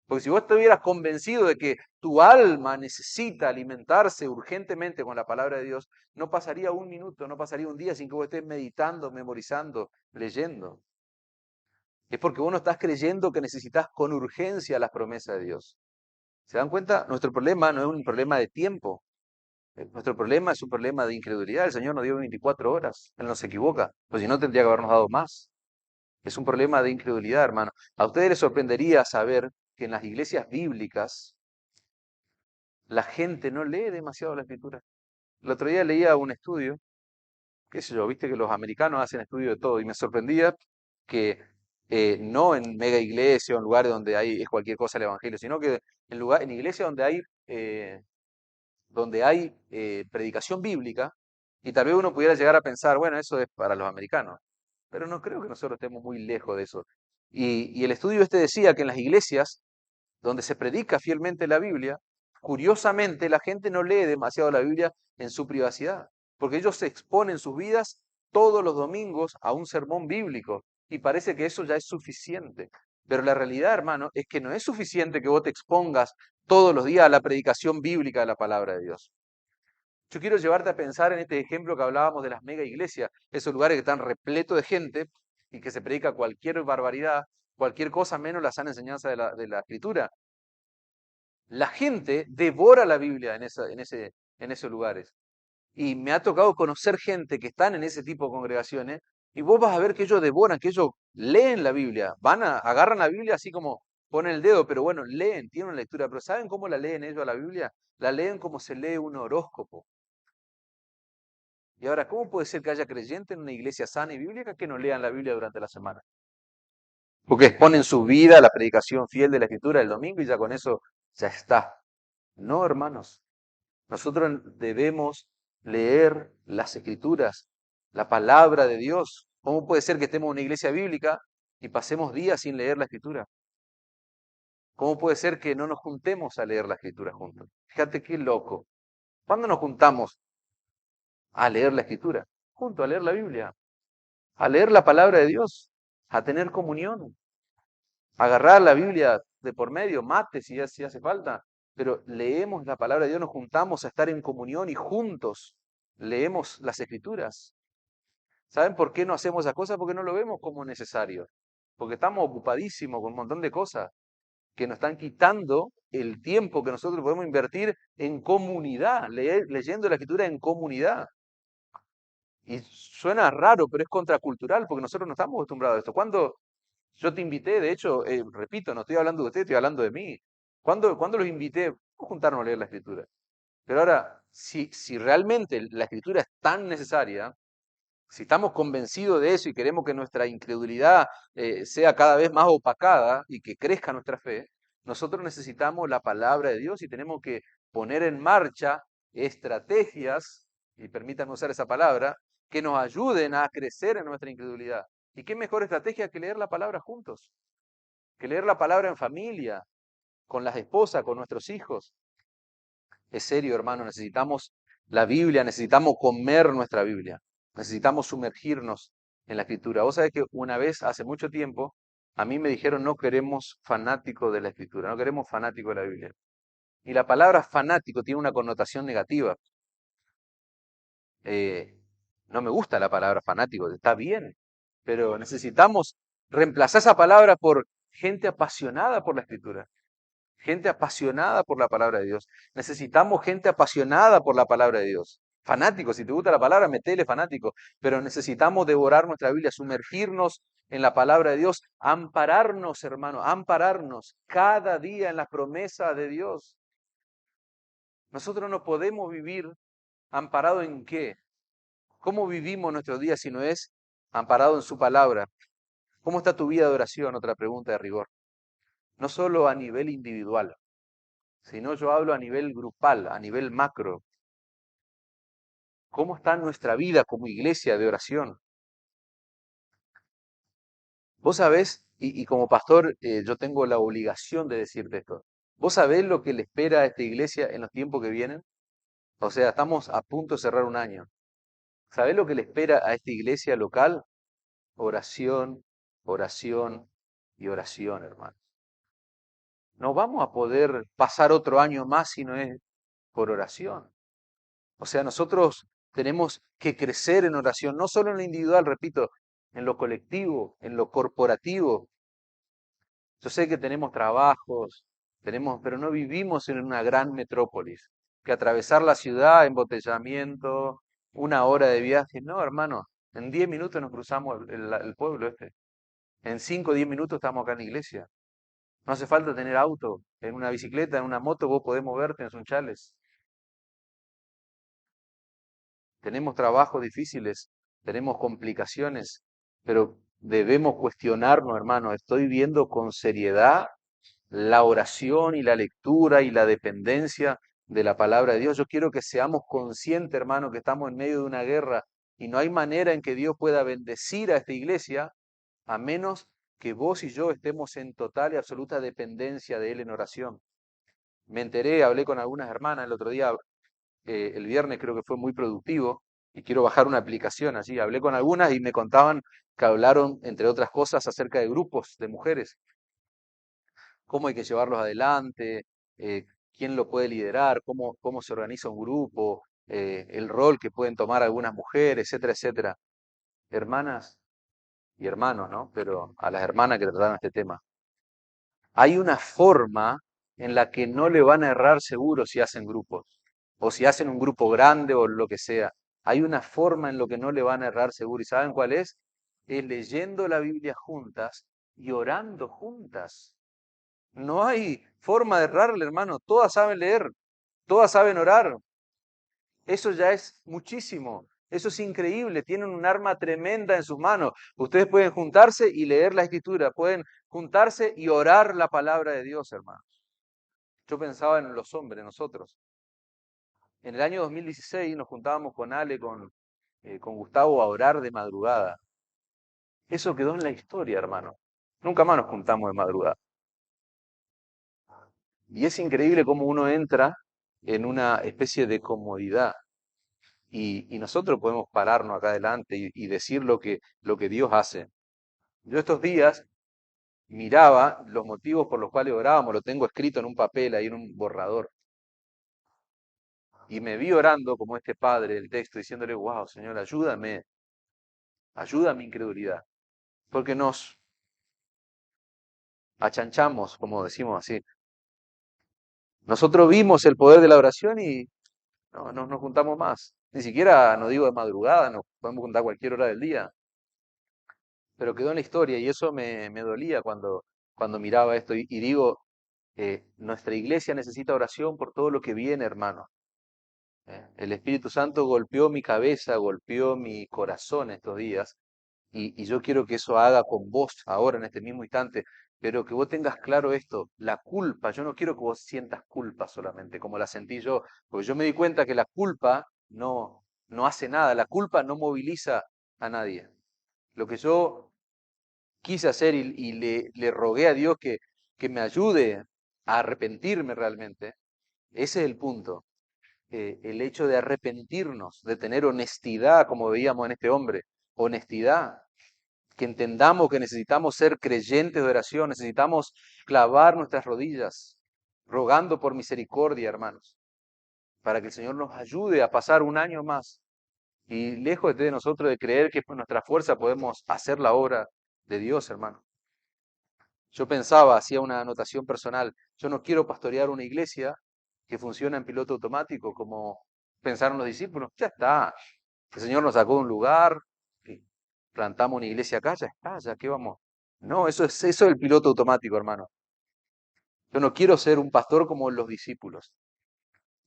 Porque si vos estuvieras convencido de que tu alma necesita alimentarse urgentemente con la palabra de Dios, no pasaría un minuto, no pasaría un día sin que vos estés meditando, memorizando, leyendo. Es porque vos no estás creyendo que necesitas con urgencia las promesas de Dios. ¿Se dan cuenta? Nuestro problema no es un problema de tiempo. Nuestro problema es un problema de incredulidad. El Señor nos dio 24 horas. Él no se equivoca. Pues si no, tendría que habernos dado más. Es un problema de incredulidad, hermano. A ustedes les sorprendería saber que en las iglesias bíblicas la gente no lee demasiado la escritura. El otro día leía un estudio, qué sé yo, viste que los americanos hacen estudio de todo y me sorprendía que no en mega iglesia o en lugares donde hay es cualquier cosa el evangelio, sino que en iglesias donde hay predicación bíblica y tal vez uno pudiera llegar a pensar, bueno, eso es para los americanos, pero no creo que nosotros estemos muy lejos de eso. Y el estudio este decía que en las iglesias donde se predica fielmente la Biblia, curiosamente la gente no lee demasiado la Biblia en su privacidad, porque ellos se exponen sus vidas todos los domingos a un sermón bíblico y parece que eso ya es suficiente. Pero la realidad, hermano, es que no es suficiente que vos te expongas todos los días a la predicación bíblica de la palabra de Dios. Yo quiero llevarte a pensar en este ejemplo que hablábamos de las mega iglesias, esos lugares que están repletos de gente y que se predica cualquier barbaridad, cualquier cosa menos la sana enseñanza de la Escritura. La gente devora la Biblia en esos lugares. Y me ha tocado conocer gente que están en ese tipo de congregaciones y vos vas a ver que ellos devoran, que ellos leen la Biblia, agarran la Biblia así como ponen el dedo, pero bueno, leen, tienen una lectura. Pero ¿saben cómo la leen ellos a la Biblia? La leen como se lee un horóscopo. Y ahora, ¿cómo puede ser que haya creyentes en una iglesia sana y bíblica que no lean la Biblia durante la semana? Porque exponen su vida a la predicación fiel de la Escritura el domingo y ya con eso ya está. No, hermanos. Nosotros debemos leer las Escrituras, la palabra de Dios. ¿Cómo puede ser que estemos en una iglesia bíblica y pasemos días sin leer la Escritura? ¿Cómo puede ser que no nos juntemos a leer la Escritura juntos? Fíjate qué loco. ¿Cuándo nos juntamos a leer la Escritura? Junto a leer la Biblia, a leer la palabra de Dios, a tener comunión, a agarrar la Biblia de por medio, mate si hace falta, pero leemos la palabra de Dios, nos juntamos a estar en comunión y juntos leemos las Escrituras. ¿Saben por qué no hacemos esas cosas? Porque no lo vemos como necesario. Porque estamos ocupadísimos con un montón de cosas que nos están quitando el tiempo que nosotros podemos invertir en comunidad, leyendo la Escritura en comunidad. Y suena raro, pero es contracultural, porque nosotros no estamos acostumbrados a esto. Cuando yo te invité, de hecho, repito, no estoy hablando de usted, estoy hablando de mí. Cuando los invité, vamos a juntarnos a leer la Escritura. Pero ahora, si realmente la Escritura es tan necesaria, si estamos convencidos de eso y queremos que nuestra incredulidad sea cada vez más opacada y que crezca nuestra fe, nosotros necesitamos la palabra de Dios y tenemos que poner en marcha estrategias, y permítanme usar esa palabra, que nos ayuden a crecer en nuestra incredulidad. ¿Y qué mejor estrategia que leer la palabra juntos? que leer la palabra en familia, con las esposas, con nuestros hijos. Es serio, hermano, necesitamos la Biblia, necesitamos comer nuestra Biblia, necesitamos sumergirnos en la Escritura. Vos sabés que una vez, hace mucho tiempo, a mí me dijeron no queremos fanáticos de la Escritura, no queremos fanáticos de la Biblia. Y la palabra fanático tiene una connotación negativa. Eh, no me gusta la palabra fanático, está bien, pero necesitamos reemplazar esa palabra por gente apasionada por la Escritura. Gente apasionada por la palabra de Dios. Necesitamos gente apasionada por la palabra de Dios. Fanáticos, si te gusta la palabra, metele fanático. Pero necesitamos devorar nuestra Biblia, sumergirnos en la palabra de Dios, ampararnos, hermano, ampararnos cada día en las promesas de Dios. Nosotros no podemos vivir amparado en qué. ¿Cómo vivimos nuestros días si no es amparado en su palabra? ¿Cómo está tu vida de oración? Otra pregunta de rigor. No solo a nivel individual, sino yo hablo a nivel grupal, a nivel macro. ¿Cómo está nuestra vida como iglesia de oración? Vos sabés, y como pastor yo tengo la obligación de decirte esto, ¿vos sabés lo que le espera a esta iglesia en los tiempos que vienen? O sea, estamos a punto de cerrar un año. ¿Sabés lo que le espera a esta iglesia local? Oración, oración y oración, hermano. No vamos a poder pasar otro año más si no es por oración. O sea, nosotros tenemos que crecer en oración, no solo en lo individual, repito, en lo colectivo, en lo corporativo. Yo sé que tenemos trabajos, pero no vivimos en una gran metrópolis. Que atravesar la ciudad, embotellamiento, una hora de viaje. No, hermano, en 10 minutos nos cruzamos el pueblo este. En 5 o 10 minutos estamos acá en la iglesia. No hace falta tener auto, en una bicicleta, en una moto, vos podés moverte en Sunchales. Tenemos trabajos difíciles, tenemos complicaciones, pero debemos cuestionarnos, hermano. ¿Estoy viendo con seriedad la oración y la lectura y la dependencia de la palabra de Dios? Yo quiero que seamos conscientes, hermano, que estamos en medio de una guerra y no hay manera en que Dios pueda bendecir a esta iglesia a menos que vos y yo estemos en total y absoluta dependencia de Él en oración. Me enteré, hablé con algunas hermanas el otro día, el viernes creo que fue muy productivo y quiero bajar una aplicación allí. Hablé con algunas y me contaban que hablaron, entre otras cosas, acerca de grupos de mujeres, cómo hay que llevarlos adelante, quién lo puede liderar, cómo se organiza un grupo, el rol que pueden tomar algunas mujeres, etcétera, etcétera. Hermanas y hermanos, ¿no? Pero a las hermanas que trataron este tema. Hay una forma en la que no le van a errar seguro si hacen grupos, o si hacen un grupo grande o lo que sea. Hay una forma en lo que no le van a errar seguro. ¿Y saben cuál es? Es leyendo la Biblia juntas y orando juntas. No hay forma de errarle, hermano. Todas saben leer, todas saben orar. Eso ya es muchísimo. Eso es increíble. Tienen un arma tremenda en sus manos. Ustedes pueden juntarse y leer la escritura. Pueden juntarse y orar la palabra de Dios, hermanos. Yo pensaba en los hombres, nosotros. En el año 2016 nos juntábamos con Ale, con Gustavo a orar de madrugada. Eso quedó en la historia, hermano. Nunca más nos juntamos de madrugada. Y es increíble cómo uno entra en una especie de comodidad. Y nosotros podemos pararnos acá adelante y decir lo que Dios hace. Yo estos días miraba los motivos por los cuales orábamos, lo tengo escrito en un papel, ahí en un borrador. Y me vi orando como este padre, el texto, diciéndole, wow, Señor, ayúdame, ayuda a mi incredulidad. Porque nos achanchamos, como decimos así. Nosotros vimos el poder de la oración y no nos juntamos más. Ni siquiera, no digo de madrugada, nos podemos juntar a cualquier hora del día. Pero quedó en la historia y eso me dolía cuando miraba esto. Y digo, nuestra iglesia necesita oración por todo lo que viene, hermano. El Espíritu Santo golpeó mi cabeza, golpeó mi corazón estos días. Y yo quiero que eso haga con vos ahora, en este mismo instante, pero que vos tengas claro esto, la culpa, yo no quiero que vos sientas culpa solamente, como la sentí yo, porque yo me di cuenta que la culpa no hace nada, la culpa no moviliza a nadie. Lo que yo quise hacer y le rogué a Dios que me ayude a arrepentirme realmente. Ese es el punto. El hecho de arrepentirnos, de tener honestidad, como veíamos en este hombre, honestidad, que entendamos que necesitamos ser creyentes de oración, necesitamos clavar nuestras rodillas, rogando por misericordia, hermanos, para que el Señor nos ayude a pasar un año más. Y lejos de nosotros de creer que por nuestra fuerza podemos hacer la obra de Dios, hermano. Yo pensaba, hacía una anotación personal, yo no quiero pastorear una iglesia que funciona en piloto automático, como pensaron los discípulos. Ya está, el Señor nos sacó de un lugar, y plantamos una iglesia acá, ya está, ya qué vamos. No, eso es el piloto automático, hermano. Yo no quiero ser un pastor como los discípulos.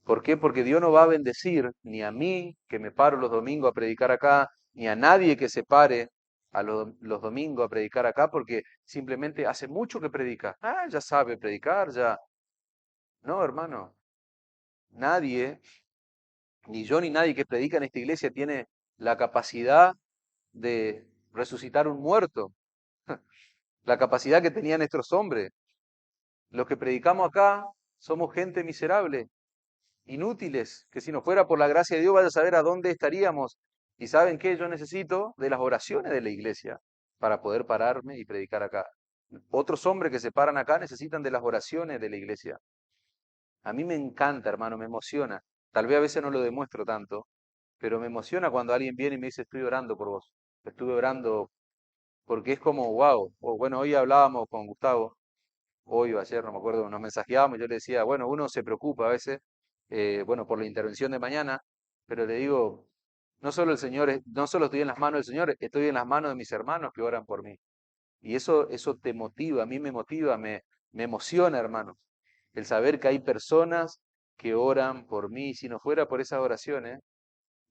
¿Por qué? Porque Dios no va a bendecir ni a mí, que me paro los domingos a predicar acá, ni a nadie que se pare a los domingos a predicar acá, porque simplemente hace mucho que predica. Ah, ya sabe predicar, ya. No, hermano, nadie, ni yo ni nadie que predica en esta iglesia tiene la capacidad de resucitar un muerto, la capacidad que tenían estos hombres. Los que predicamos acá somos gente miserable, inútiles, que si no fuera por la gracia de Dios, vaya a saber a dónde estaríamos. Y saben que yo necesito de las oraciones de la iglesia para poder pararme y predicar acá. Otros hombres que se paran acá necesitan de las oraciones de la iglesia. A mí me encanta, hermano, me emociona. Tal vez a veces no lo demuestro tanto, pero me emociona cuando alguien viene y me dice, estoy orando por vos. Estuve orando porque es como, wow. O bueno, hoy hablábamos con Gustavo, hoy o ayer, no me acuerdo, nos mensajeábamos, yo le decía, bueno, uno se preocupa a veces, bueno, por la intervención de mañana, pero le digo, no solo el Señor, no solo estoy en las manos del Señor, estoy en las manos de mis hermanos que oran por mí. Y eso te motiva, a mí me motiva, me emociona, hermanos, el saber que hay personas que oran por mí. Y si no fuera por esas oraciones,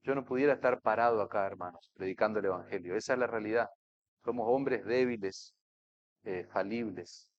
yo no pudiera estar parado acá, hermanos, predicando el Evangelio. Esa es la realidad. Somos hombres débiles, falibles.